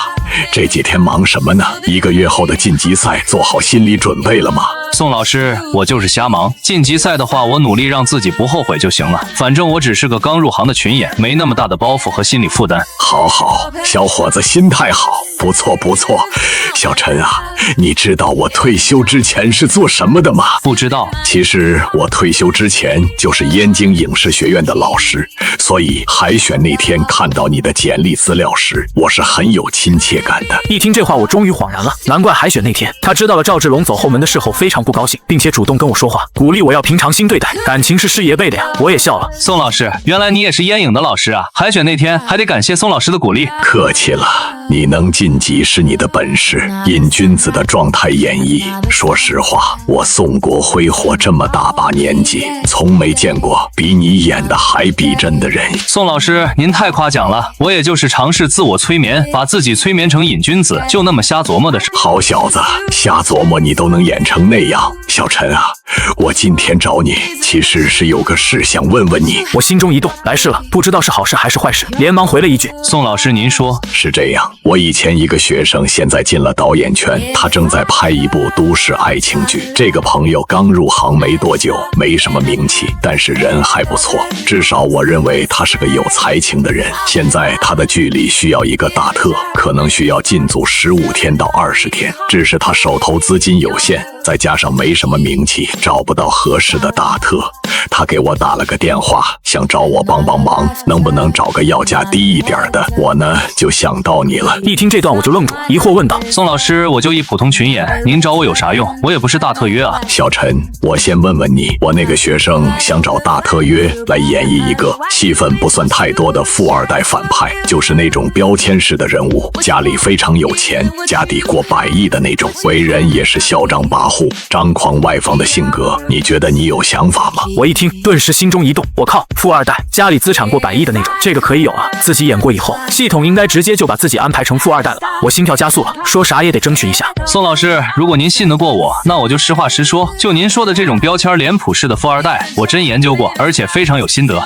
这几天忙什么呢？1个月后的晋级赛做好心理准备了吗？”宋老师，我就是瞎忙。晋级赛的话，我努力让自己不后悔就行了。反正我只是个刚入行的群演，没那么大的包袱和心理负担。好，小伙子心态好，不错不错。小陈啊，你知道我退休之前是做什么的吗？不知道。其实我退休之前就是燕京影视学院的老师，所以海选那天看到你的简历资料时，我是很有亲切感的。一听这话，我终于恍然了，难怪海选那天他知道了赵志龙走后门的事后非常不高兴，并且主动跟我说话，鼓励我要平常心对待，感情是师爷辈的呀。我也笑了。宋老师，原来你也是燕影的老师啊！海选那天还得感谢宋老师的鼓励。客气了，你能晋级是你的本事，瘾君子的状态演绎。说实话，我宋国辉活这么大把年纪，从没见过比你演的还逼真的人。宋老师，您太夸奖了，我也就是尝试自我催眠，把自己催眠成瘾君子，就那么瞎琢磨的事。好小子，瞎琢磨你都能演成那样。小陈啊，我今天找你其实是有个事想问问你。我心中一动，来事了，不知道是好事还是坏事，连忙回了一句：宋老师您说。是这样，我以前一个学生现在进了导演圈，他正在拍一部都市爱情剧。这个朋友刚入行没多久，没什么名气，但是人还不错，至少我认为他是个有才情的人。现在他的剧里需要一个大特，可能需要进组15天到20天，只是他手头资金有限，再加上没什么名气，找不到合适的大特。他给我打了个电话，想找我帮帮忙，能不能找个要价低一点的？我呢就想到你了。一听这段我就愣住，疑惑问道：宋老师，我就一普通群演，您找我有啥用？我也不是大特约啊。小陈，我先问问你，我那个学生想找大特约来演绎一个戏份不算太多的富二代反派，就是那种标签式的人物，家里非常有钱，家底过100亿的那种，为人也是嚣张跋扈、张狂外放的性格。你觉得你有想法吗？我一听，顿时心中一动，我靠，富二代，家里资产过100亿的那种，这个可以有啊！自己演过以后，系统应该直接就把自己安排成富二代了吧？我心跳加速了，说啥也得争取一下。宋老师，如果您信得过我，那我就实话实说，就您说的这种标签脸谱式的富二代，我真研究过，而且非常有心得。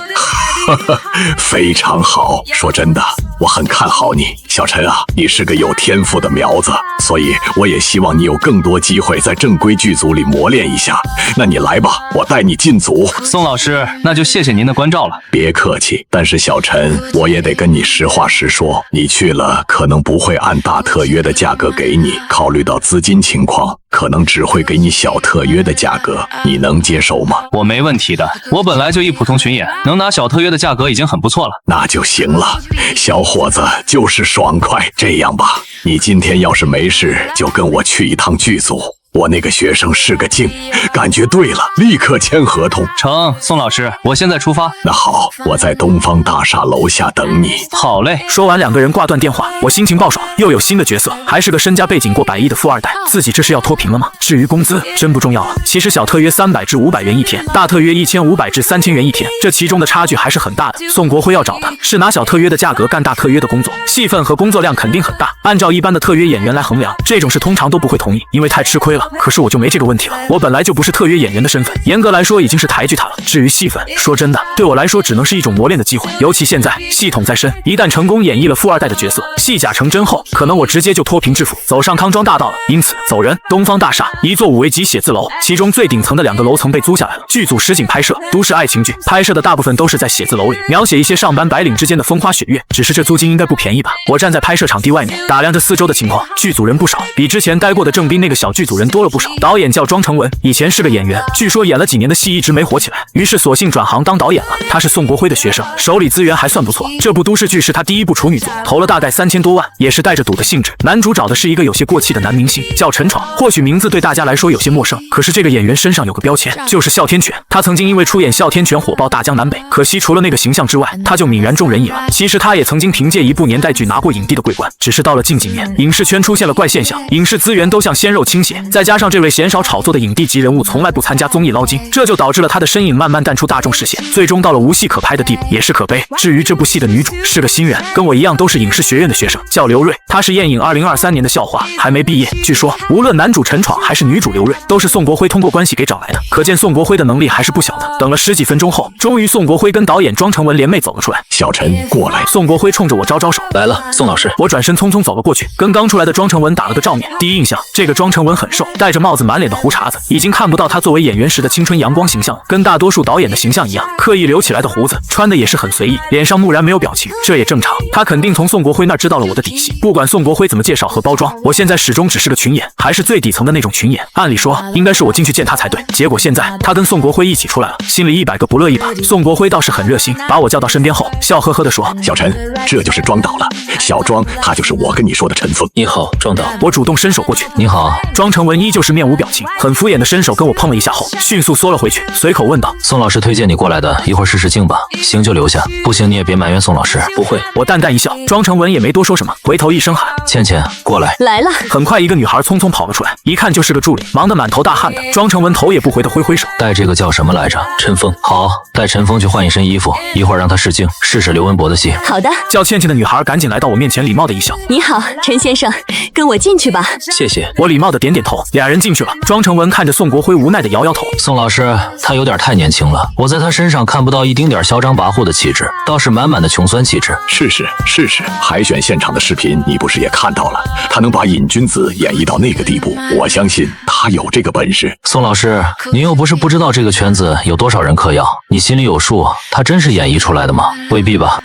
非常好，说真的，我很看好你，小陈啊，你是个有天赋的苗子，所以我也希望你有更多机会在正规剧组里磨练一下。那你来吧，我带你进组。宋老师，那就谢谢您的关照了。别客气，但是小陈，我也得跟你实话实说，你去了可能不会按大特约的价格给你，考虑到资金情况，可能只会给你小特约的价格，你能接受吗？我没问题的，我本来就一普通群演，能拿小特约的价格已经很不错了。那就行了，小伙子就是爽快。这样吧，你今天要是没事，就跟我去一趟剧组。我那个学生是个精，感觉对了，立刻签合同。成，宋老师，我现在出发。那好，我在东方大厦楼下等你。好嘞。说完，两个人挂断电话，我心情爆爽，又有新的角色，还是个身家背景过100亿的富二代，自己这是要脱贫了吗？至于工资，真不重要了。其实小特约300至500元一天，大特约1500至3000元一天，这其中的差距还是很大的。宋国辉要找的是拿小特约的价格干大特约的工作，戏份和工作量肯定很大。按照一般的特约演员来衡量，这种事通常都不会同意，因为太吃亏了。可是我就没这个问题了，我本来就不是特约演员的身份，严格来说已经是台剧塔了。至于戏份，说真的，对我来说只能是一种磨练的机会。尤其现在系统在身，一旦成功演绎了富二代的角色，戏假成真后，可能我直接就脱贫致富，走上康庄大道了。因此走人。东方大厦，一座5维级写字楼，其中最顶层的2个楼层被租下来了。剧组实景拍摄，都市爱情剧，拍摄的大部分都是在写字楼里，描写一些上班白领之间的风花雪月。只是这租金应该不便宜吧？我站在拍摄场地外面，打量着四周的情况，剧组人不少，比之前待过的郑斌那个小剧组人多了不少。导演叫庄成文，以前是个演员，据说演了几年的戏一直没火起来，于是索性转行当导演了。他是宋国辉的学生，手里资源还算不错。这部都市剧是他第一部处女作，投了大概3000多万，也是带着赌的性质。男主找的是一个有些过气的男明星，叫陈闯，或许名字对大家来说有些陌生，可是这个演员身上有个标签，就是哮天犬。他曾经因为出演哮天犬火爆大江南北，可惜除了那个形象之外，他就泯然众人矣了。其实他也曾经凭借一部年代剧拿过影帝的桂冠，只是到了近几年，影视圈出现了怪现象，影视资源都向鲜肉倾斜，再加上这位鲜少炒作的影帝级人物从来不参加综艺捞金，这就导致了他的身影慢慢淡出大众视线，最终到了无戏可拍的地步，也是可悲。至于这部戏的女主是个新人，跟我一样都是影视学院的学生，叫刘瑞，她是燕影2023年的校花，还没毕业。据说无论男主陈闯还是女主刘瑞，都是宋国辉通过关系给找来的，可见宋国辉的能力还是不小的。等了10几分钟后，终于宋国辉跟导演庄成文联袂走了出来。小陈，过来。宋国辉冲着我招招手，来了，宋老师。我转身匆匆走了过去，跟刚出来的庄成文打了个照面。第一印象，这个庄成文很瘦，戴着帽子，满脸的胡茬子，已经看不到他作为演员时的青春阳光形象了，跟大多数导演的形象一样，刻意留起来的胡子，穿的也是很随意，脸上木然没有表情，这也正常。他肯定从宋国辉那知道了我的底细，不管宋国辉怎么介绍和包装，我现在始终只是个群演，还是最底层的那种群演。按理说应该是我进去见他才对，结果现在他跟宋国辉一起出来了，心里100个不乐意吧。宋国辉倒是很热心，把我叫到身边后，笑呵呵地说：“小陈，这就是庄导了，小庄，他就是我跟你说的陈峰。你好，庄导。”我主动伸手过去。你好。庄成文依旧是面无表情，很敷衍的伸手跟我碰了一下后，迅速缩了回去，随口问道：“宋老师推荐你过来的，一会儿试试镜吧，行就留下，不行你也别埋怨宋老师。”不会。我淡淡一笑，庄成文也没多说什么，回头一声喊：“倩倩，过来。”来了。很快一个女孩匆匆跑了出来，一看就是个助理，忙得满头大汗的。庄成文头也不回的挥挥手：“带这个叫什么来着？陈峰。好，带陈峰去换一身衣服，一会儿让他试镜，试试刘文博的戏。”好的。叫倩倩的女孩赶紧来到我面前，礼貌的一笑：“你好，陈先生，跟我进去吧。”谢谢。我礼貌的点点头，俩人进去了。庄成文看着宋国辉无奈的摇摇头：“宋老师，他有点太年轻了，我在他身上看不到一丁点嚣张跋扈的气质，倒是满满的穷酸气质。”是，海选现场的视频你不是也看到了？他能把瘾君子演绎到那个地步，我相信他有这个本事。宋老师，您又不是不知道这个圈子有多少人嗑药，你心里有数，他真是演绎出来的吗？未必吧。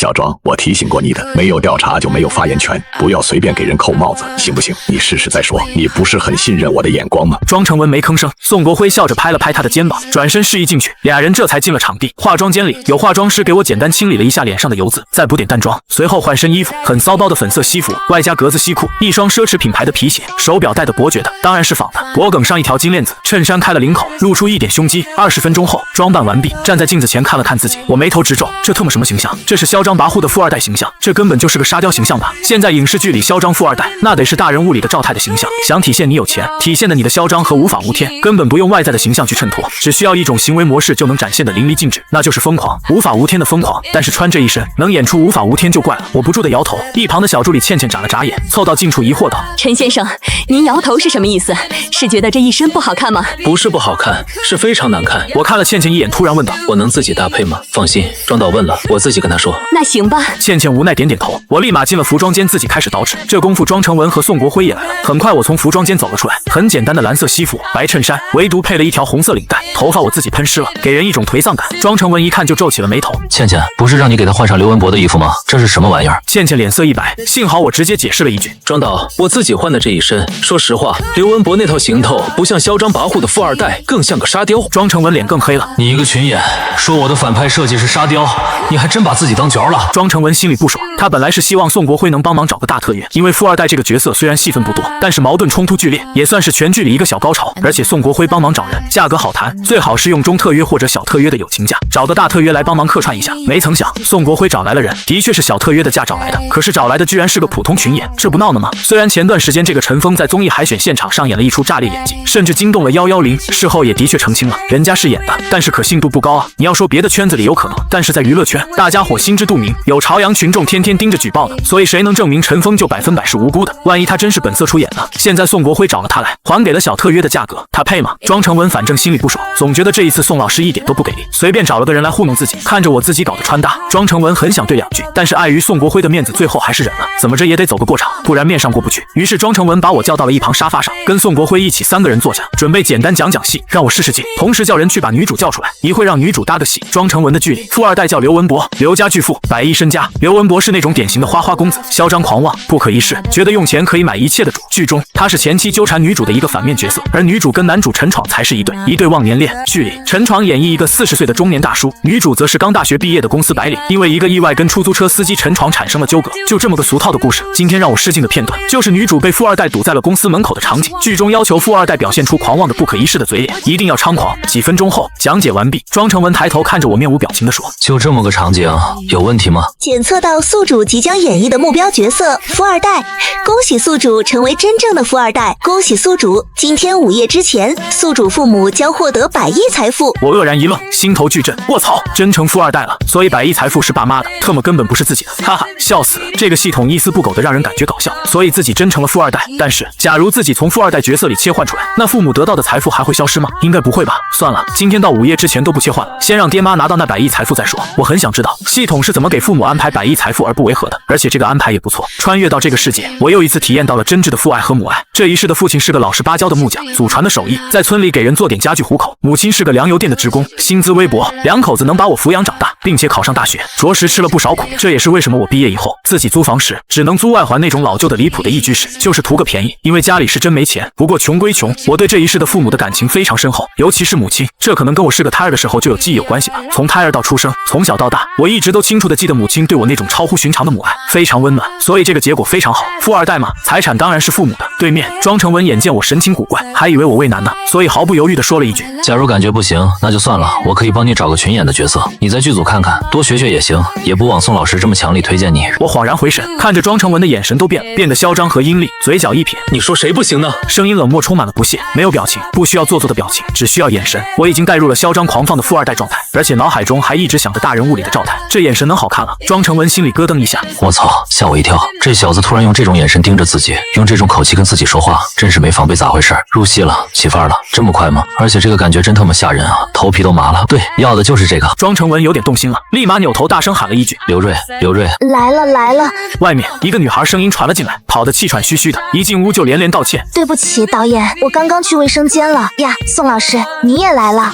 小庄，我提醒过你的，没有调查就没有发言权，不要随便给人扣帽子，行不行？你试试再说。你不是很信任我的眼光吗？庄成文没吭声，宋国辉笑着拍了拍他的肩膀，转身示意进去，俩人这才进了场地。化妆间里有化妆师给我简单清理了一下脸上的油渍，再补点淡妆，随后换身衣服，很骚包的粉色西服，外加格子西裤，一双奢侈品牌的皮鞋，手表戴的伯爵的，当然是仿的，脖梗上一条金链子，衬衫开了领口，露出一点胸肌。20分钟后，装扮完毕，站在镜子前看了看自己，我眉头直皱，这特么什么形象？这是嚣张跋扈的富二代形象，这根本就是个沙雕形象吧？现在影视剧里嚣张富二代，那得是大人物里的赵太的形象。想体现你有钱，体现的你的嚣张和无法无天，根本不用外在的形象去衬托，只需要一种行为模式就能展现的淋漓尽致，那就是疯狂，无法无天的疯狂。但是穿这一身，能演出无法无天就怪了。我不住的摇头，一旁的小助理倩倩眨了眨眼，凑到近处疑惑道：“陈先生，您摇头是什么意思？是觉得这一身不好看吗？”“不是不好看，是非常难看。”我看了倩倩一眼，突然问道：“我能自己搭配吗？”“放心，庄导问了，我自己跟他说。”“那行吧。”倩倩无奈点点头。我立马进了服装间，自己开始捯饬。这功夫，庄成文和宋国辉也来了。很快，我从服装间走了出来，很简单的蓝色西服、白衬衫，唯独配了一条红色领带。头发我自己喷湿了，给人一种颓丧感。庄成文一看就皱起了眉头：“倩倩，不是让你给他换上刘文博的衣服吗？这是什么玩意儿？”倩倩脸色一白，幸好我直接解释了一句：“庄导，我自己换的这一身，说实话，刘文博那套行头不像嚣张跋扈的富二代，更像个沙雕。”庄成文脸更黑了：“你一个群演，说我的反派设计是沙雕，你还真把自己当角了。”庄成文心里不爽，他本来是希望宋国辉能帮忙找个大特约，因为富二代这个角色虽然戏份不多，但是矛盾冲突剧烈，也算是全剧里一个小高潮。而且宋国辉帮忙找人，价格好谈，最好是用中特约或者小特约的友情价，找个大特约来帮忙客串一下。没曾想宋国辉找来了人，的确是小特约的价找来的，可是找来的居然是个普通群演，这不闹呢吗？虽然前段时间这个陈峰在综艺海选现场上演了一出炸裂演技，甚至惊动了110，事后也的确澄清了人家是演的，但是可信度不高啊。你要说别的圈子里有可能，但是在娱乐圈，大家伙心知肚明，有朝阳群众天天盯着举报的，所以谁能证明陈峰就100%是无辜的？万一他真是本色出演呢？现在宋国辉找了他来，还给了小特约的价格，他配吗？庄成文反正心里不爽，总觉得这一次宋老师一点都不给力，随便找了个人来糊弄自己。看着我自己搞的穿搭，庄成文很想对两句，但是碍于宋国辉的面子，最后还是忍了，怎么着也得走个过场，不然面上过不去。于是庄成文把我叫到了一旁沙发上，跟宋国辉一起3个人坐下，准备简单讲讲戏，让我试试劲，同时叫人去把女主叫出来，一会让女主搭个戏。庄成文的剧里，富二代叫刘文博，刘家巨富，100亿身家。刘文博是那种典型的花花公子，嚣张狂妄，不可一世，觉得用钱可以买一切的主。剧中他是前期纠缠女主的一个反面角色，而女主跟男主陈闯才是一对忘年恋。剧里陈闯演绎一个40岁的中年大叔，女主则是刚大学毕业的公司白领，因为一个意外跟出租车司机陈闯产生了纠葛，就这么个俗套的故事。今天让我试镜的片段就是女主被富二代堵在了公司门口的场景，剧中要求富二代表现出狂妄的不可一世的嘴脸，一定要猖狂。几分钟后讲解完毕，庄成文抬头看着我面无表情地说：“就这么个场景，有问题吗？”检测到宿主即将演绎的目标角色富二代，恭喜宿主成为真正的富二代！恭喜宿主，今天午夜之前，宿主父母将获得100亿财富。我愕然一愣，心头巨震，卧槽，真成富二代了！所以100亿财富是爸妈的，特么根本不是自己的，哈哈，笑死！这个系统一丝不苟的让人感觉搞笑，所以自己真成了富二代。但是，假如自己从富二代角色里切换出来，那父母得到的财富还会消失吗？应该不会吧。算了，今天到午夜之前都不切换了，先让爹妈拿到那100亿财富再说。我很想知道系统是怎么给父母安排100亿财富而不违和的，而且这个安排也不错。穿越到这个世界，我又一次体验到了真挚的父爱和母爱。这一世的父亲是个老实巴交的木匠，祖传的手艺，在村里给人做点家具糊口；母亲是个粮油店的职工，薪资微薄，两口子能把我抚养长大，并且考上大学，着实吃了不少苦。这也是为什么我毕业以后自己租房时只能租外环那种老旧的离谱的一居室，就是图个便宜，因为家里是真没钱。不过穷归穷，我对这一世的父母的感情非常深厚，尤其是母亲，这可能跟我是个胎儿的时候就有记忆有关系吧。从胎儿到出生，从小到大，我一直都清楚地记得母亲对我那种超乎寻常的母爱，非常温暖，所以这个结果非常好。富二代嘛，财产当然是父母的。对面庄成文眼见我神情古怪，还以为我为难呢，所以毫不犹豫地说了一句：“假如感觉不行，那就算了，我可以帮你找个群演的角色，你在剧组看看，多学学也行，也不枉宋老师这么强力推荐你。”我恍然回神，看着庄成文的眼神都变了，变得嚣张和阴厉，嘴角一撇：“你说谁不行呢？”声音冷漠，充满了不屑，没有表情，不需要做作的表情，只需要眼神。我已经带入了嚣张狂放的富二代状态，而且脑海中还一直想着大人物里的赵太，这眼神能好看了。庄成文心里咯噔一下，我操，吓我一跳！这小子突然用这种眼神盯着自己，用这种口气跟自己说话，真是没防备咋回事？入戏了，起范儿了，这么快吗？而且这个感觉真他妈吓人啊，头皮都麻了。对，要的就是这个。庄成文有点动心了，立马扭头大声喊了一句：“刘瑞，刘瑞，来了来了！”外面一个女孩声音传了进来，跑得气喘吁吁的，一进屋就连连道歉：“对不起，导演，我刚刚去卫生间了呀。宋老师，你也来了。”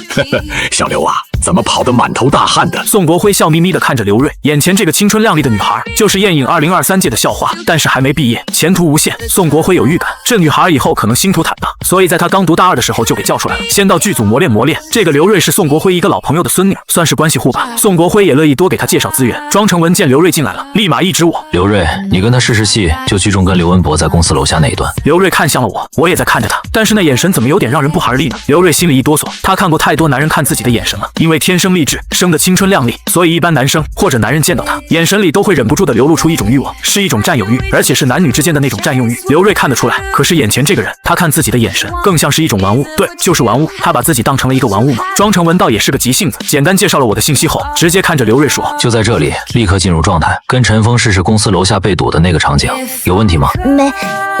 小刘啊，怎么跑得满头大汗的？宋国辉笑眯眯地看着刘瑞，眼前这个青春靓丽的女孩就是艳影2023届的校花，但是还没毕业，前途无限。宋国辉有预感，这女孩以后可能星途坦荡，所以在他刚读大2的时候就给叫出来了，先到剧组磨练磨练。这个刘瑞是宋国辉一个老朋友的孙女，算是关系户吧。宋国辉也乐意多给他介绍资源。庄成文见刘瑞进来了，立马一指我：刘瑞，你跟他试试戏，就剧中跟刘文博在公司楼下那一段。刘瑞看向了我，我也在看着他，但是那眼神怎么有点让人不寒而栗呢？刘瑞心里一哆嗦，他看过太多男人看自己的眼神了，因为天生丽质，生得青春靓丽，所以一般男生或者男人见到他，眼神里都会忍不住的流露出一种欲望，是一种占有欲，而且是男女之间的那种占用欲。刘瑞看得出来，可是眼前这个人，他看自己的眼神更像是一种玩物，对，就是玩物。他把自己当成了一个玩物吗？庄成文倒也是个急性子，简单介绍了我的信息后，直接看着刘瑞说：就在这里，立刻进入状态，跟陈峰试试公司楼下被堵的那个场景，有问题吗？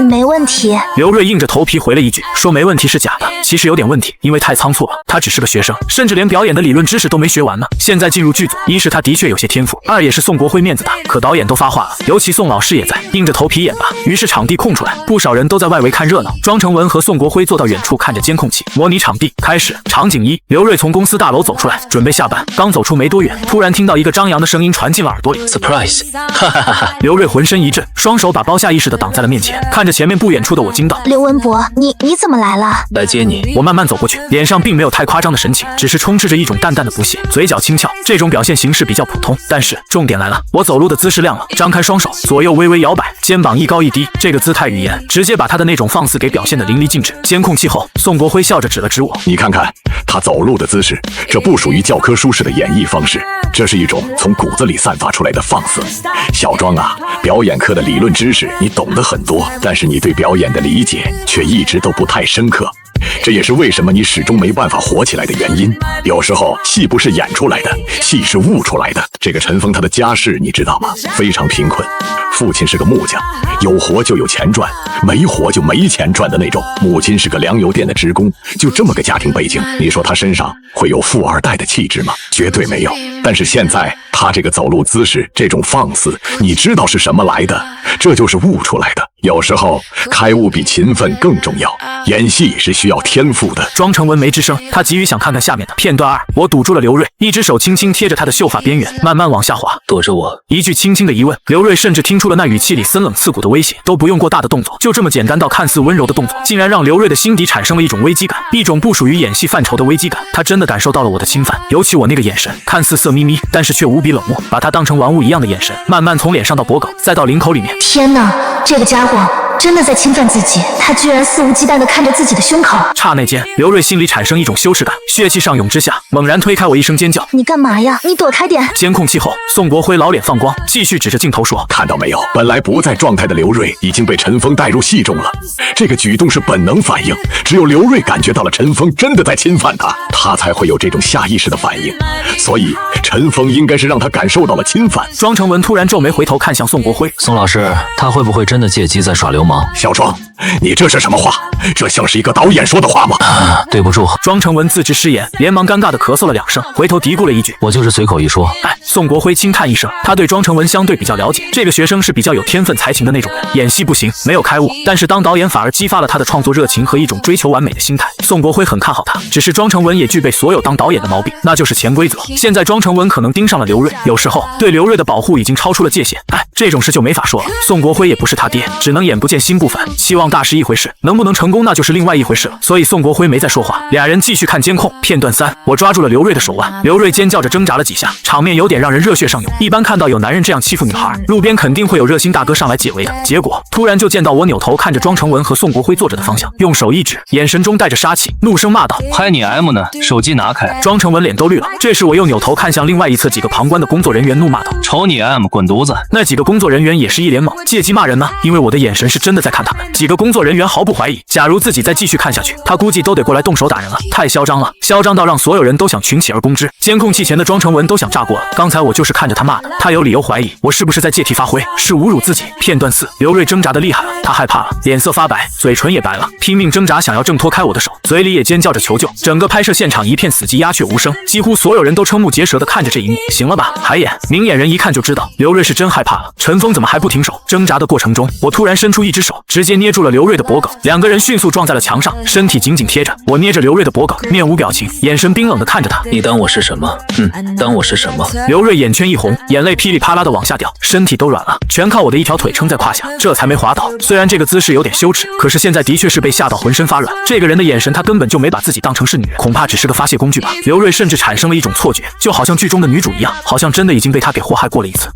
没问题。刘瑞硬着头皮回了一句，说没问题是假的，其实有点问题，因为太仓促了，他只是个学生，甚至连表演的理论知识都没学完呢。现在进入剧组，一是他的确有些天赋，二也是宋国辉面子大，可导演都发话了，尤其宋老师也在，硬着头皮演吧。于是场地空出来，不少人都在外围看热闹。庄成文和宋国辉坐到远处看着监控器，模拟场地。开始，场景1，刘瑞从公司大楼走出来，准备下班，刚走出没多远，突然听到一个张扬的声音传进了耳朵里 ：“Surprise！” 哈哈哈哈！刘瑞浑身一震，双手把包下意识地挡在了面前，看着前面不远处的我惊道：“刘文博，你怎么来了？”来接你。我慢慢走过去，脸上并没有太夸张的神情，只是充斥着一种淡淡的不屑，嘴角轻翘。这种表现形式比较普通，但是重点来了，我走路的姿势亮了，张开双手，左右微微摇摆，肩膀一高一低，这个姿态语言直接把他的那种放肆给表现得淋漓尽致。监控器后，宋国辉笑着指了指我：“你看看他走路的姿势，这不属于教科书式的演绎方式，这是一种从骨子里散发出来的放肆。小庄啊，表演课的理论知识你懂得很多，但是你对表演的理解却一直都不太深刻。这也是为什么你始终没办法火起来的原因。有时候戏不是演出来的，戏是悟出来的。这个陈峰他的家世你知道吗？非常贫困，父亲是个木匠，有活就有钱赚，没活就没钱赚的那种。母亲是个粮油店的职工，就这么个家庭背景，你说他身上会有富二代的气质吗？绝对没有。但是现在他这个走路姿势，这种放肆，你知道是什么来的？这就是悟出来的。有时候开悟比勤奋更重要，演戏是需要天赋的。庄成文没吱声，他急于想看看下面的片段2。我堵住了刘瑞，一只手轻轻贴着他的秀发边缘，慢慢往下滑。躲着我。一句轻轻的疑问，刘瑞甚至听出了那语气里森冷刺骨的威胁，都不用过大的动作，就这么简单到看似温柔的动作，竟然让刘瑞的心底产生了一种危机感，一种不属于演戏范畴的危机感。他真的感受到了我的侵犯，尤其我那个眼神，看似色眯眯，但是却无比冷漠，把他当成玩物一样的眼神，慢慢从脸上到脖颈，再到领口里面。天哪，这个家伙真的在侵犯自己，他居然肆无忌惮地看着自己的胸口。刹那间，刘瑞心里产生一种羞耻感，血气上涌之下，猛然推开我，一声尖叫：“你干嘛呀？你躲开点！”监控器后，宋国辉老脸放光，继续指着镜头说：“看到没有？本来不在状态的刘瑞已经被陈峰带入戏中了。这个举动是本能反应，只有刘瑞感觉到了陈峰真的在侵犯他，他才会有这种下意识的反应。所以陈峰应该是让他感受到了侵犯。”庄成文突然皱眉回头看向宋国辉：“宋老师，他会不会真的借机在耍流氓？”小庄，你这是什么话？这像是一个导演说的话吗？对不住。庄成文自知失言，连忙尴尬地咳嗽了2声，回头嘀咕了一句：“我就是随口一说。”宋国辉轻叹一声，他对庄成文相对比较了解，这个学生是比较有天分才情的那种人，演戏不行，没有开悟，但是当导演反而激发了他的创作热情和一种追求完美的心态。宋国辉很看好他，只是庄成文也具备所有当导演的毛病，那就是潜规则。现在庄成文可能盯上了刘瑞，有时候对刘瑞的保护已经超出了界限。这种事就没法说了。宋国辉也不是他爹，只能眼不见心不烦，期望大是一回事，能不能成功那就是另外一回事了。所以宋国辉没再说话，俩人继续看监控。片段3，我抓住了刘瑞的手腕，刘瑞尖叫着挣扎了几下，场面有点让人热血上涌。一般看到有男人这样欺负女孩，路边肯定会有热心大哥上来解围的，结果突然就见到我扭头看着庄成文和宋国辉坐着的方向，用手一指，眼神中带着杀气，怒声骂道：“拍你 M 呢，手机拿开！”庄成文脸都绿了。这时我又扭头看向另外一侧几个旁观的工作人员，怒骂道：“瞅你 M 滚犊子！”那几个工作人员也是一脸懵，借机骂人呢，因为我的眼神是真的在看他们。几个工作人员毫不怀疑，假如自己再继续看下去，他估计都得过来动手打人了，太嚣张了，嚣张到让所有人都想群起而攻之。监控器前的庄成文都想炸锅了，刚才我就是看着他骂的，他有理由怀疑我是不是在借题发挥，是侮辱自己。片段4，刘瑞挣扎的厉害了，他害怕了，脸色发白，嘴唇也白了，拼命挣扎想要挣脱开我的手，嘴里也尖叫着求救。整个拍摄现场一片死寂，鸦雀无声，几乎所有人都瞠目结舌的看着这一幕。行了吧，还演明眼人一看就知道刘瑞是真害怕了。陈峰怎么还不停手？挣扎的过程中，我突然伸出一只手，直接捏住了刘瑞的脖颈，两个人迅速撞在了墙上，身体紧紧贴着。我捏着刘瑞的脖颈，面无表情，眼神冰冷的看着他。你当我是什么？当我是什么？刘瑞眼圈一红，眼泪噼里啪啦的往下掉，身体都软了，全靠我的一条腿撑在胯下，这才没滑倒。虽然这个姿势有点羞耻，可是现在的确是被吓到浑身发软。这个人的眼神，他根本就没把自己当成是女人，恐怕只是个发泄工具吧。刘瑞甚至产生了一种错觉，就好像剧中的女主一样，好像真的已经被他给祸害过了一次。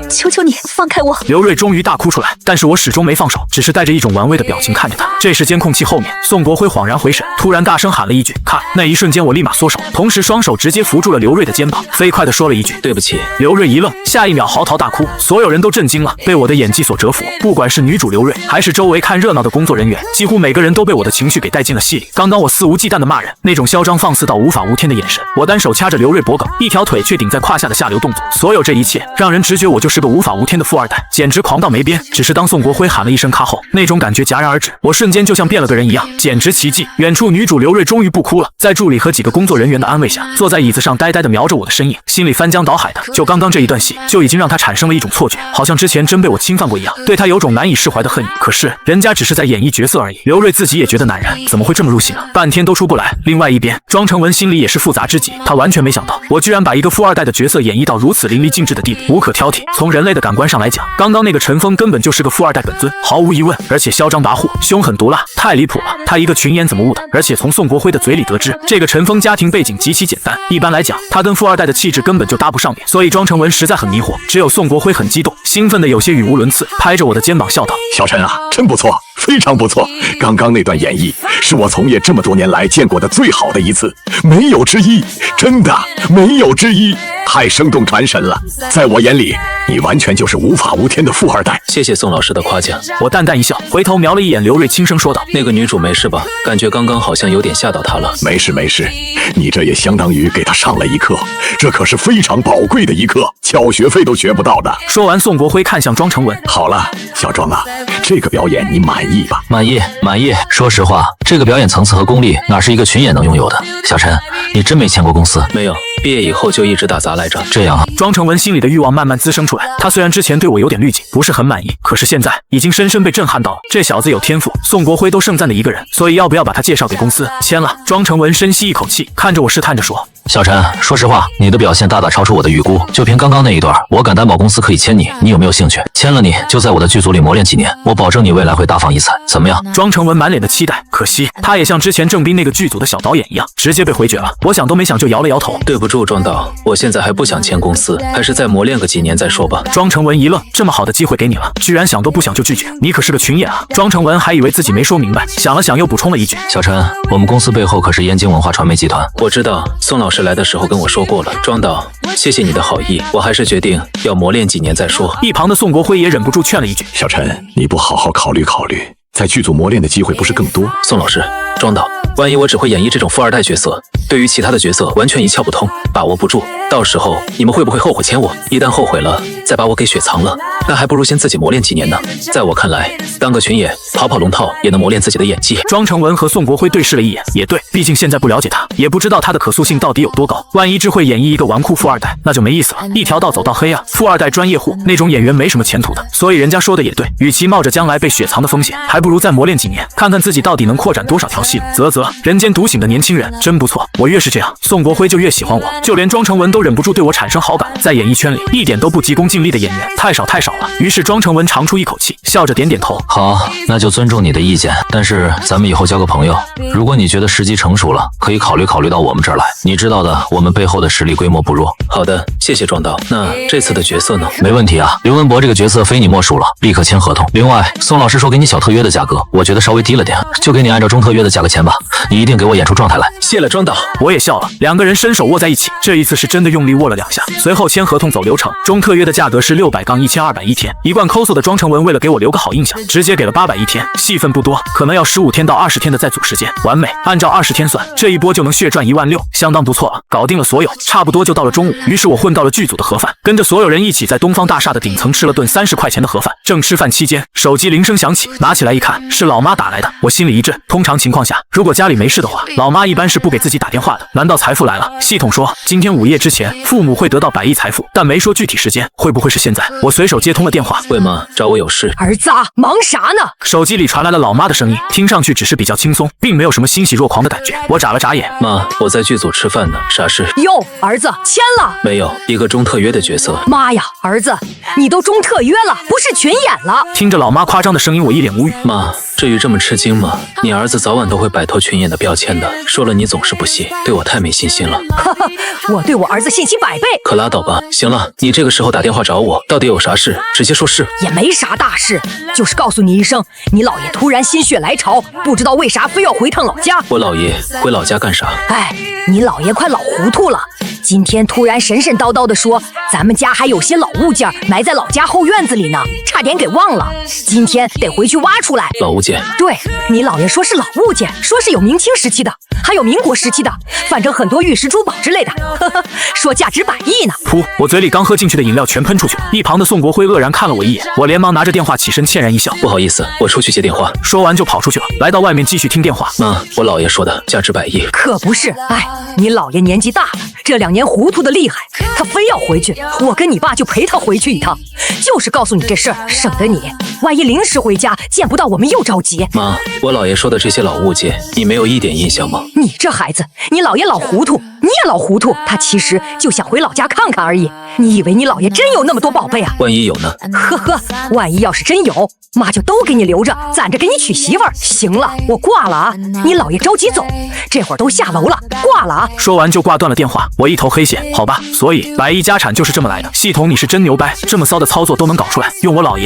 求求你放开我！刘瑞终于大哭出来，但是我始终没放手，只是带着一种玩味的表情看着他。这时监控器后面，宋国辉恍然回神，突然大声喊了一句看。那一瞬间我立马缩手，同时双手直接扶住了刘瑞的肩膀，飞快地说了一句对不起。刘瑞一愣，下一秒嚎啕大哭，所有人都震惊了，被我的演技所折服。不管是女主刘瑞，还是周围看热闹的工作人员，几乎每个人都被我的情绪给带进了戏里。刚刚我肆无忌惮的骂人，那种嚣张放肆到无法无天的眼神，我单手掐着刘瑞脖颈，一条腿却顶在胯下的下流动作，所有这一切让人直觉我就是个无法无天的富二代，简直狂到没边。只是当宋国辉喊了一声咔后，那种感觉戛然而止，我瞬间就像变了个人一样，简直奇迹。远处女主刘瑞终于不哭了，在助理和几个工作人员的安慰下，坐在椅子上呆呆地瞄着我的身影，心里翻江倒海的。就刚刚这一段戏，就已经让他产生了一种错觉，好像之前真被我侵犯过一样，对他有种难以释怀的恨意。可是人家只是在演绎角色而已，刘瑞自己也觉得赧然，怎么会这么入戏呢？半天都出不来。另外一边，庄成文心里也是复杂之极，他完全没想到我居然把一个富二代的角色演绎到如此淋漓尽致的地步，无可挑剔。从人类的感官上来讲，刚刚那个陈峰根本就是个富二代本尊，毫无疑问，而且嚣张跋扈，凶狠毒辣，太离谱了。他一个群演怎么悟的？而且从宋国辉的嘴里得知，这个陈峰家庭背景极其简单，一般来讲，他跟富二代的气质根本就搭不上脸，所以庄成文实在很迷惑。只有宋国辉很激动，兴奋的有些语无伦次，拍着我的肩膀笑道：小陈啊，真不错，非常不错，刚刚那段演绎是我从业这么多年来见过的最好的一次，没有之一，真的没有之一，太生动传神了。在我眼里，你完全就是无法无天的富二代。谢谢宋老师的夸奖。我淡淡一笑，回头瞄了一眼刘瑞，轻声说道：那个女主没事吧？感觉刚刚好像有点吓到她了。没事没事，你这也相当于给她上了一课，这可是非常宝贵的一课，交学费都学不到的。说完，宋国辉看向庄成文：好了，小庄啊，这个表演你满意吧？满意，满意。说实话，这个表演层次和功力哪是一个群演能拥有的？小陈，你真没签过公司？没有，毕业以后就一直打杂来着。这样啊？庄成文心里的欲望慢慢滋生出来。他虽然之前对我有点滤镜，不是很满意，可是现在已经深深被震撼到了。这小子有天赋，宋国辉都盛赞的一个人，所以要不要把他介绍给公司签了？庄成文深吸一口气，看着我试探着说：小陈，说实话，你的表现大大超出我的预估。就凭刚刚那一段，我敢担保公司可以签你，你有没有兴趣？签了你就在我的剧组里磨练几年，我保证你未来会大放异彩，怎么样？庄成文满脸的期待，可惜他也像之前郑斌那个剧组的小导演一样，直接被回绝了。我想都没想就摇了摇头：对不住，庄导，我现在还不想签公司，还是再磨练个几年再说吧。庄成文一愣，这么好的机会给你了，居然想都不想就拒绝？你可是个群演啊！庄成文还以为自己没说明白，想了想又补充了一句：小陈，我们公司背后可是燕京文化传媒集团。我知道，宋老师来的时候跟我说过了。庄导，谢谢你的好意，我还是决定要磨练几年再说。一旁的宋国辉也忍不住劝了一句：小陈，你不好好考虑考虑，在剧组磨练的机会不是更多？宋老师，庄导，万一我只会演绎这种富二代角色，对于其他的角色完全一窍不通，把握不住，到时候你们会不会后悔签我？一旦后悔了，再把我给雪藏了，那还不如先自己磨练几年呢。在我看来，当个群演跑跑龙套也能磨练自己的演技。庄成文和宋国辉对视了一眼，也对，毕竟现在不了解他，也不知道他的可塑性到底有多高。万一只会演绎一个纨绔富二代，那就没意思了，一条道走到黑啊！富二代专业户那种演员没什么前途的。所以人家说的也对，与其冒着将来被雪藏的风险，还不如再磨练几年，看看自己到底能扩展多少条戏路。啧，人间独醒的年轻人真不错，我越是这样，宋国辉就越喜欢我，就连庄成文都忍不住对我产生好感。在演艺圈里，一点都不急功近利的演员太少了。于是庄成文长出一口气，笑着点点头。好，那就尊重你的意见，但是咱们以后交个朋友。如果你觉得时机成熟了，可以考虑到我们这儿来。你知道的，我们背后的实力规模不弱。好的，谢谢庄导。那这次的角色呢？没问题啊，刘文博这个角色非你莫属了，立刻签合同。另外，宋老师说给你小特约的价格，我觉得稍微低了点，就给你按照中特约的价格签吧。你一定给我演出状态来。谢了庄导。我也笑了，两个人伸手握在一起，这一次是真的用力握了2下。随后签合同走流程，中特约的价格是600-1200一天。一贯抠搜的庄成文为了给我留个好印象，直接给了800一天，戏份不多，可能要15天到20天的再组时间，完美。按照20天算，这一波就能血赚16000，相当不错了。搞定了所有，差不多就到了中午。于是我混到了剧组的盒饭，跟着所有人一起在东方大厦的顶层吃了顿30块钱的盒饭。正吃饭期间，手机铃声响起，拿起来一看，是老妈打来的。我心里一震，通常情况下，如果家里没事的话，老妈一般是不给自己打电话的。难道财富来了？系统说今天午夜之前，父母会得到100亿财富，但没说具体时间，会不会不会是现在？我随手接通了电话。喂妈，找我有事。儿子啊，忙啥呢？手机里传来了老妈的声音，听上去只是比较轻松，并没有什么欣喜若狂的感觉。我眨了眨眼，妈，我在剧组吃饭呢，啥事？哟，儿子签了？没有，一个中特约的角色。妈呀，儿子，你都中特约了，不是群演了？听着老妈夸张的声音，我一脸无语。妈，至于这么吃惊吗？你儿子早晚都会摆脱群演的标签的。说了你总是不信，对我太没信心了。呵呵，我对我儿子信心100倍。可拉倒吧。行了，你这个时候打电话找我，到底有啥事？直接说事。也没啥大事，就是告诉你一声，你姥爷突然心血来潮，不知道为啥非要回趟老家。我姥爷回老家干啥？哎，你姥爷快老糊涂了。今天突然神神叨叨的说，咱们家还有些老物件埋在老家后院子里呢，差点给忘了。今天得回去挖出来。老物件？对，你姥爷说是老物件，说是有明清时期的，还有民国时期的，反正很多玉石珠宝之类的，呵呵，说价值100亿呢。噗！我嘴里刚喝进去的饮料全喷出去，一旁的宋国辉愕然看了我一眼，我连忙拿着电话起身，歉然一笑，不好意思，我出去接电话。说完就跑出去了，来到外面继续听电话。妈，我姥爷说的价值100亿，可不是。哎，你姥爷年纪大了，这2年糊涂的厉害，他非要回去，我跟你爸就陪他回去一趟，就是告诉你这事儿，省得你万一临时回家见不到我们又着急。妈，我姥爷说的这些老物件，你没有一点印象吗？你这孩子，你姥爷老糊涂，你也老糊涂，他其实就想回老家看看而已。你以为你姥爷真有那么多宝贝啊？万一有呢？呵呵，万一要是真有，妈就都给你留着，攒着给你娶媳妇儿。行了，我挂了啊！你姥爷着急走，这会儿都下楼了，挂了啊！说完就挂断了电话，我一头黑线。好吧，所以100亿家产就是这么来的。系统你是真牛掰，这么骚的操作都能搞出来。用我姥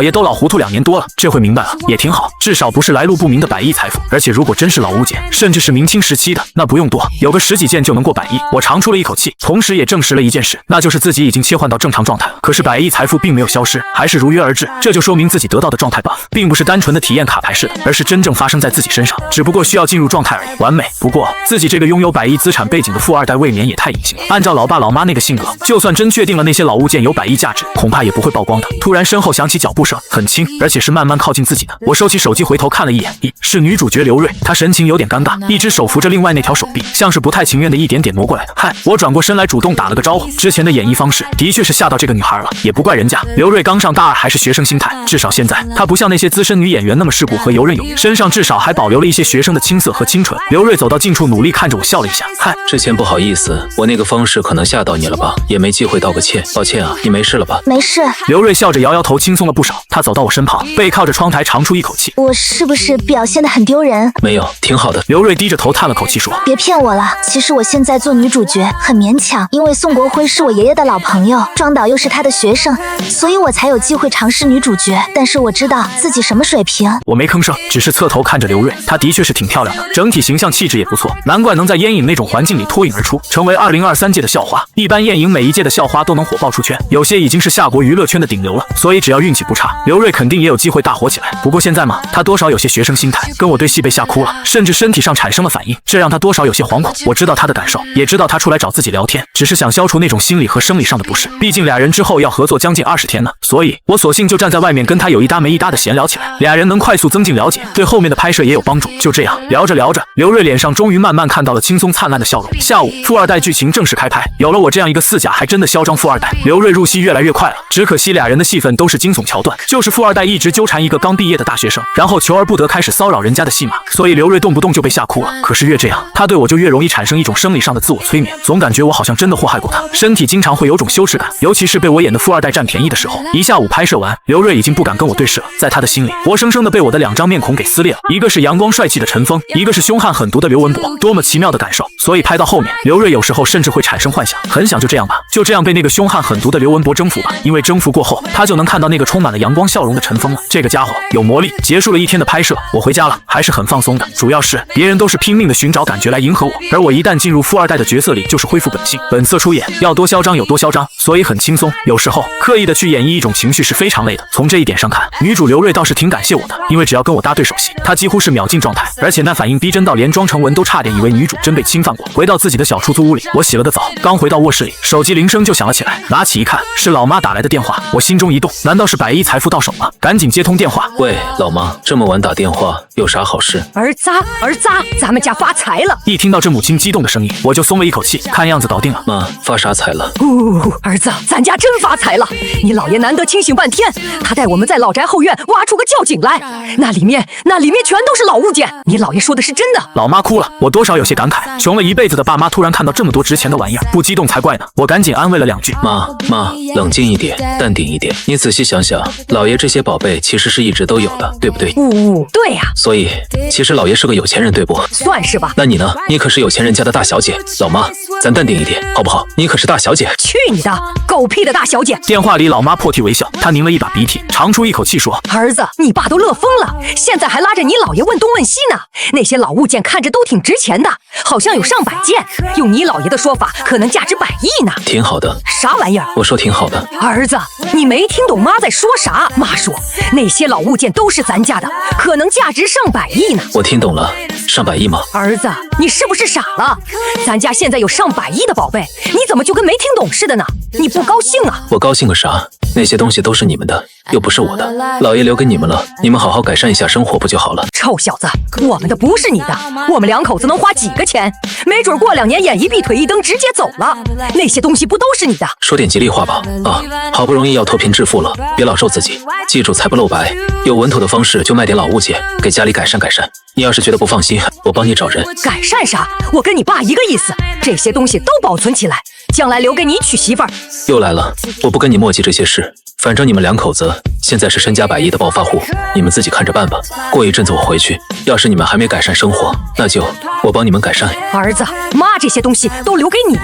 爷都老糊涂2年多了，这回明白了，也挺好，至少不是来路不明的100亿财富。而且如果真是老物件，甚至是明清时期的，那不用多，有个10几件就能过100亿。我长出了一口气，同时也证实了一件事，那就是自己已经切换到正常状态了。可是100亿财富并没有消失，还是如约而至，这就说明自己得到的状态 buff 并不是单纯的体验卡牌式的，而是真正发生在自己身上，只不过需要进入状态而已。完美。不过自己这个拥有100亿资产背景的富二代未免也太隐形了。按照老爸老妈那个性格，就算真确定了那些老物件有100亿价值，恐怕也不会曝光的。突然身后响起脚步声，很轻，而且是慢慢靠近自己的。我收起手机回头看了一眼，是女主角刘瑞，她神情有点尴尬，一只手扶着另外那条手臂，像是不太情愿的一点点挪过来的。嗨，我转过身来主动打了个招呼。之前的演绎方式的确是吓到这个女孩了，也不怪人家。刘瑞刚上大2还是学生心态，至少现在她不像那些资深女演员那么世故和游刃有余，身上至少还保留了一些学生的青涩和清纯。刘瑞走到近处，努力看着我笑了一下。嗨，之前不好意思，我那个方式可能吓到你了吧，也没机会道个歉，抱歉啊，你没事了吧？没事。刘瑞笑着摇摇头，轻松了不少。他走到我身旁，背靠着窗台长出一口气。我是不是表现得很丢人？没有，挺好的。刘瑞低着头叹了口气说，别骗我了，其实我现在做女主角很勉强，因为宋国辉是我爷爷的老朋友，庄导又是他的学生，所以我才有机会尝试女主角。但是我知道自己什么水平。我没吭声，只是侧头看着刘瑞，她的确是挺漂亮的，整体形象气质也不错，难怪能在烟影那种环境里脱颖而出，成为2023届的校花。一般烟影每一届的校花都能火爆出圈，有些已经是下国娱乐圈的顶流了，所以只要运气不差，刘瑞肯定也有机会大火起来。不过现在嘛，她多少有些学生心态，跟我对戏被吓哭了，甚至身体上产生了反应，这让她多少有些惶恐。我知道她的感受，也知道她出来找自己聊天，只是想消除那种心理和生理上的不适，毕竟俩人之后要合作将近20天呢，所以我索性就站在外面跟她有一搭没一搭的闲聊起来，俩人能快速增进了解，对后面的拍摄也有帮助。就这样聊着聊着，刘瑞脸上终于慢慢看到了轻松灿烂的笑容。下午，富二代剧情正式开拍，有了我这样一个4甲还真的嚣张富二代，刘瑞入戏越来越快了。只可惜俩人的戏份都是惊悚桥段，就是富二代一直纠缠一个刚毕业的大学生，然后求而不得开始骚扰人家的戏码，所以刘瑞动不动就被吓哭了。可是越这样，他对我就越容易产生一种生理上的自我催眠，总感觉我好像真的祸害过他，身体经常会有种羞耻感，尤其是被我演的富二代占便宜的时候。一下午拍摄完，刘瑞已经不敢跟我对视了，在他的心里，活生生的被我的2张面孔给撕裂了，一个是阳光帅气的陈峰，一个是凶悍狠毒的刘文博，多么奇妙的感受。所以拍到后面，刘瑞有时候甚至会产生幻想，很想就这样吧，就这样被那个凶悍狠毒的刘文博征服吧，因为征服过后，他就能看到那个充满了阳光笑容的陈峰了。这个家伙有魔力。结束了1天的拍摄，我回家了，还是很放松的，主要是别人都是拼命的寻找感觉来迎合我，而我一旦进入富二代的角色里，就是恢复本性，本色出演，要多嚣张有多嚣张，所以很轻松。有时候刻意的去演绎一种情绪是非常累的，从这一点点上看，女主刘瑞倒是挺感谢我的，因为只要跟我搭对手戏，她几乎是秒进状态，而且那反应逼真到连庄成文都差点以为女主真被侵犯过。回到自己的小出租屋里，我洗了个澡，刚回到卧室里，手机铃声就响了起来，拿起一看，是老妈打来的电话，我心中一动，难道是100亿财富到手了？赶紧接通电话。喂，老妈，这么晚打电话有啥好事？儿子，咱们家发财了！一听到这母亲激动的声音，我就松了一口气，看样子搞定了。妈，发啥财了？儿子，咱家真发财了！你姥爷难得清醒半天，他带我们在老宅后院挖出个窖井来，那里面全都是老物件。你姥爷说的是真的。老妈哭了，我多少有些感慨，穷了一辈子的爸妈突然看到这么多值钱的玩意儿，不激动才怪呢。我赶紧安慰了2句。妈，冷静一点，淡定一点。你仔细想想，老爷这些宝贝其实是一直都有的，对不对？对呀。所以其实老爷是个有钱人，对不？算是吧。那你呢？你可是有钱人家的大小姐。老妈，咱淡定一点，好不好？你可是大小姐。去你的，狗屁的大小姐！电话里老妈破涕为笑，她拧了一把鼻涕，长出一口气说：儿子，你爸都乐疯了，现在还拉着你姥爷问东问西呢。那些老物件看着都挺值钱的，好像有上百件，用你姥爷的说法，可能价值100亿呢。挺好的。啥玩意儿？我说挺好的。儿子，你没听懂妈在说啥？妈说那些老物件都是咱家的，可能价值上百亿呢。我听懂了，上百亿吗？儿子，你是不是傻了？咱家现在有上百亿的宝贝，你怎么就跟没听懂似的呢？你不高兴啊？我高兴个啥？那些东西都是你们的，又不是我的，老爷留给你们了，你们好好改善一下生活不就好了？臭小子，我们的不是你的，我们2口子能花几个钱？没准过2年眼一闭腿一蹬直接走了，那些东西不都是你的？说点吉利话吧。好不容易要脱贫致富了，别老咒自己，记住财不露白，有稳妥的方式就卖点老物件，给家里改善改善。你要是觉得不放心，我帮你找人。改善啥？我跟你爸一个意思，这些东西都保存起来，将来留给你娶媳妇儿。又来了，我不跟你墨迹这些事，反正你们2口子现在是身家100亿的暴发户，你们自己看着办吧。过一阵子我回去，要是你们还没改善生活，那就我帮你们改善。儿子，妈这些东西都留给你，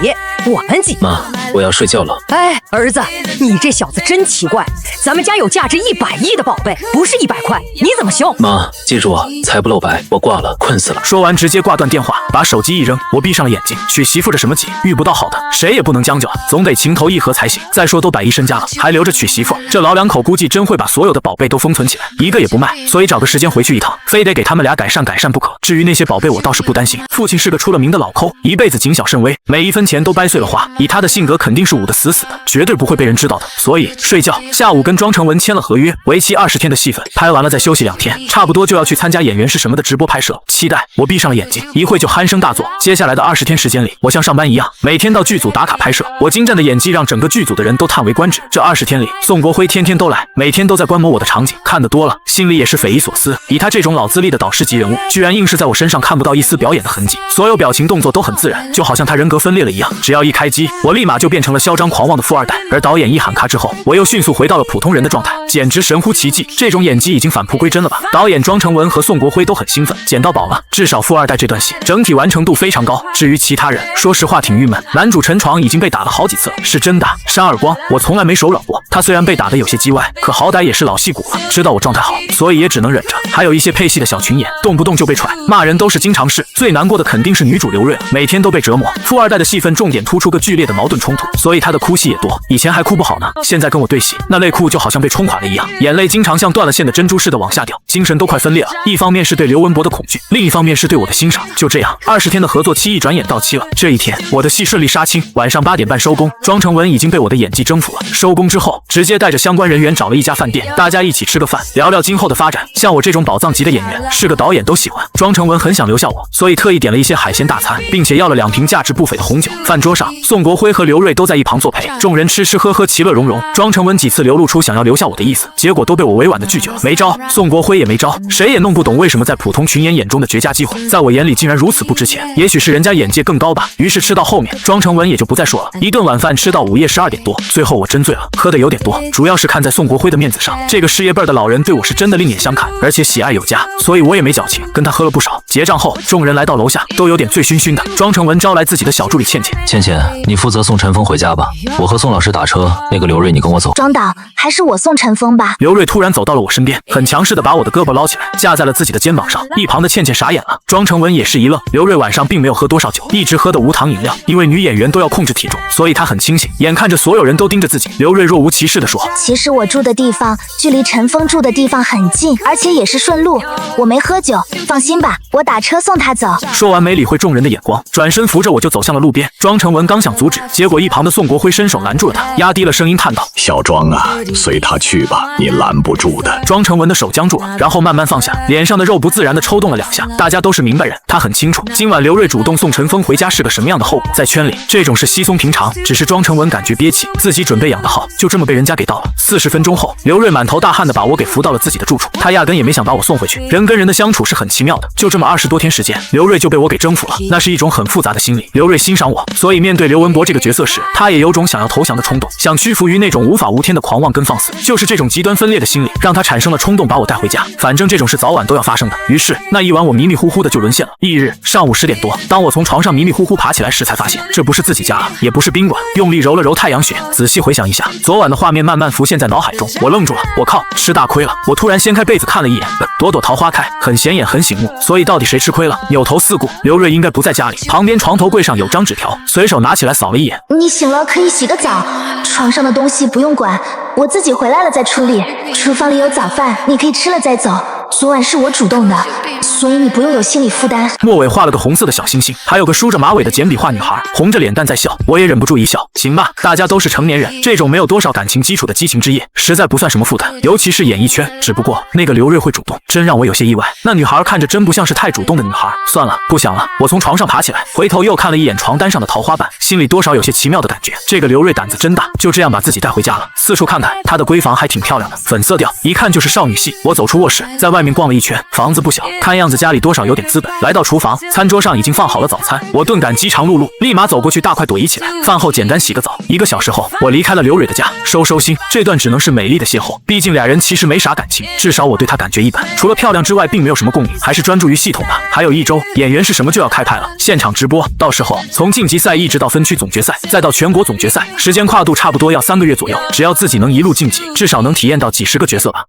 我们几。妈，我要睡觉了。哎，儿子，你这小子真奇怪，咱们家有价值100亿的宝贝，不是100块，你怎么凶？妈，记住啊，财不露白，我挂了，困死了。说完直接挂断电话，把手机一扔，我闭上了眼睛。娶媳妇这什么急，遇不到好的，谁也不能将就啊，总得情投意合才行。再说都100亿身家了，还留着娶媳妇，这老2口估计真会把所有的宝贝都封存起来，一个也不卖。所以找个时间回去一趟，非得给他们俩改善改善不可。至于那些宝贝，我倒是不担心。父亲是个出了名的老抠，一辈子谨小慎微，每1分钱都掰碎了花。以他的性格，肯定是捂得死死的，绝对不会被人知道的。所以睡觉。下午跟庄成文签了合约，为期20天的戏份，拍完了再休息2天，差不多就要去参加演员是什么的直播拍摄。期待。我闭上了眼睛，一会就鼾声大作。接下来的20天时间里，我像上班一样，每天到剧组打卡拍摄。我精湛的演技让整个剧组的人都叹为观止。这20天里，宋国辉天天都来，每天都在观摩我的场景，看得多了，心里也是匪夷所思。以他这种老资历的导师级人物，居然硬是在我身上看不到一丝表演的痕迹，所有表情动作都很自然，就好像他人格分裂了一样。只要一开机，我立马就变成了嚣张狂妄的富二代。而导演一喊咔之后，我又迅速回到了普通人的状态，简直神乎其技。这种演技已经返璞归真了吧？导演庄成文和宋国辉都很兴奋，捡到宝了，至少富二代这段戏整体完成度非常高。至于其他人，说实话挺郁闷。男主陈闯已经被打了好几次了，是真打，扇耳光，我从来没手软过。他虽然被打得有些叽歪，可好歹也是老戏骨了，知道我状态好，所以也只能忍着。还有一些配戏的小群演，动不动就被踹，骂人都是经常事。最难过的肯定是女主刘瑞了，每天都被折磨。富二代的戏份重点突出个剧烈的矛盾冲突，所以他的哭戏也多。以前还哭不好呢，现在跟我对戏，那泪库就好像被冲垮了一样，眼泪经常像断了线的珍珠似的往下掉，精神都快分裂了。一方面是对刘文博的恐惧，另一方面是对我的欣赏。就这样，20天的合作期一转眼到期了。这一天，我的戏顺利杀青，晚上8点半收工。庄成文已经被我的演技征服了。收工之后，直接带着相关人员找了一家饭店，大家一起吃个饭，聊聊今后的发展。像我这种宝藏级的演员，是个导演都喜欢。庄成文很想留下我，所以特意点了一些海鲜大餐，并且要了2瓶价值不菲的红酒。饭桌上，宋国辉和刘瑞都在一旁作陪，众人吃吃喝喝，其乐融融。庄成文几次流露出想要留下我的意思，结果都被我委婉的拒绝了。没招，宋国辉也没招，谁也弄不懂为什么在普通群演眼中的绝佳机会，在我眼里竟然如此不值钱。也许是人家眼界更高吧。于是吃到后面，庄成文也就不再说了。一顿晚饭吃到午夜12点多，最后我真醉了，喝的有点多，主要是看在宋国辉的面子上，这个事业辈的老人对我是真的另眼相看，而且喜爱有加，所以我也没矫情，跟他喝了不少。结账后，众人来到楼下，都有点醉醺醺的。庄成文招来自己的小助理倩倩，倩倩，你负责送陈峰回家吧，我和宋老师打车，那个刘瑞你跟我走。庄导，还是我送陈峰吧。刘瑞突然走到了我身边，很强势的把我的胳膊捞起来，架在了自己的肩膀上。一旁的倩倩傻眼了，庄成文也是一愣。刘瑞晚上并没有喝多少酒，一直喝的无糖饮料，因为女演员都要控制体重，所以她很清醒。眼看着所有人都盯着自己，刘瑞若无其事地说：“其实我住的地方距离陈峰住的地方很近，而且也是顺路。我没喝酒，放心吧，我打车送他走。”说完没理会众人的眼光，转身扶着我就走向了路边。庄成文刚想阻止，结果一旁的宋国辉伸手拦住了他，压低了声音叹道：“小庄啊，随他去吧，你拦不住的。”庄成文的手僵住了，然后慢慢放下，脸上的肉不自然地抽动了2下。大家都是明白人，他很清楚今晚刘瑞主动送陈峰回家是个什么样的后果。在圈里，这种事稀松平常，只是庄成文感觉憋气，自己准备养得好，就这么被人家给盗了。40分钟后，刘瑞满头大汗地把我给扶到了自己的住处，他压根也没想把我送回去。人跟人的相处是很奇妙的，就这么20多天时间，刘瑞就被我给征服了，那是一种很复杂的心理。刘瑞欣赏我，所以面对刘文博这个角色时，他也有种想要投降的冲动，想屈服于那种无法无天的狂妄跟放肆。就是这种极端分裂的心理，让他产生了冲动把我带回家。反正这种事早晚都要发生的。于是那一晚我迷迷糊糊的就沦陷了。翌日上午10点多，当我从床上迷迷糊糊爬起来时，才发现这不是自己家了，也不是宾馆。用力揉了揉太阳穴，仔细回想一下，昨晚的画面慢慢浮现在脑海中。我愣住了，我靠，吃大亏了！我突然掀开被子看了一眼，朵朵桃花开，很显眼，很醒目。所以到底谁吃亏了？扭头四顾，刘瑞应该不在家里。旁边床头柜上有张纸条，随手拿起来扫了一眼。你醒了可以洗个澡，床上的东西不用管，我自己回来了再处理。厨房里有早饭，你可以吃了再走。昨晚是我主动的，所以你不用有心理负担。末尾画了个红色的小星星，还有个梳着马尾的简笔画女孩，红着脸蛋在笑，我也忍不住一笑。行吧，大家都是成年人，这种没有多少感情基础的激情之夜，实在不算什么负担，尤其是演艺圈。只不过那个刘瑞会主动，真让我有些意外。那女孩看着真不像是太主动的女孩。算了，不想了。我从床上爬起来，回头又看了一眼床单上的桃花瓣，心里多少有些奇妙的感觉。这个刘瑞胆子真大，就这样把自己带回家了。四处看看，她的闺房还挺漂亮的，粉色调，一看就是少女系。我走出卧室，在外面逛了一圈，房子不小，看样子家里多少有点资本。来到厨房，餐桌上已经放好了早餐，我顿感饥肠辘辘，立马走过去大快朵颐起来。饭后简单洗个澡。1个小时后，我离开了刘蕊的家，收心。这段只能是美丽的邂逅，毕竟俩人其实没啥感情，至少我对她感觉一般，除了漂亮之外，并没有什么共鸣，还是专注于系统吧。还有1周，演员是什么就要开拍了，现场直播，到时候从晋级赛一直到分区总决赛，再到全国总决赛，时间跨度差不多要3个月左右。只要自己能一路晋级，至少能体验到几10个角色吧。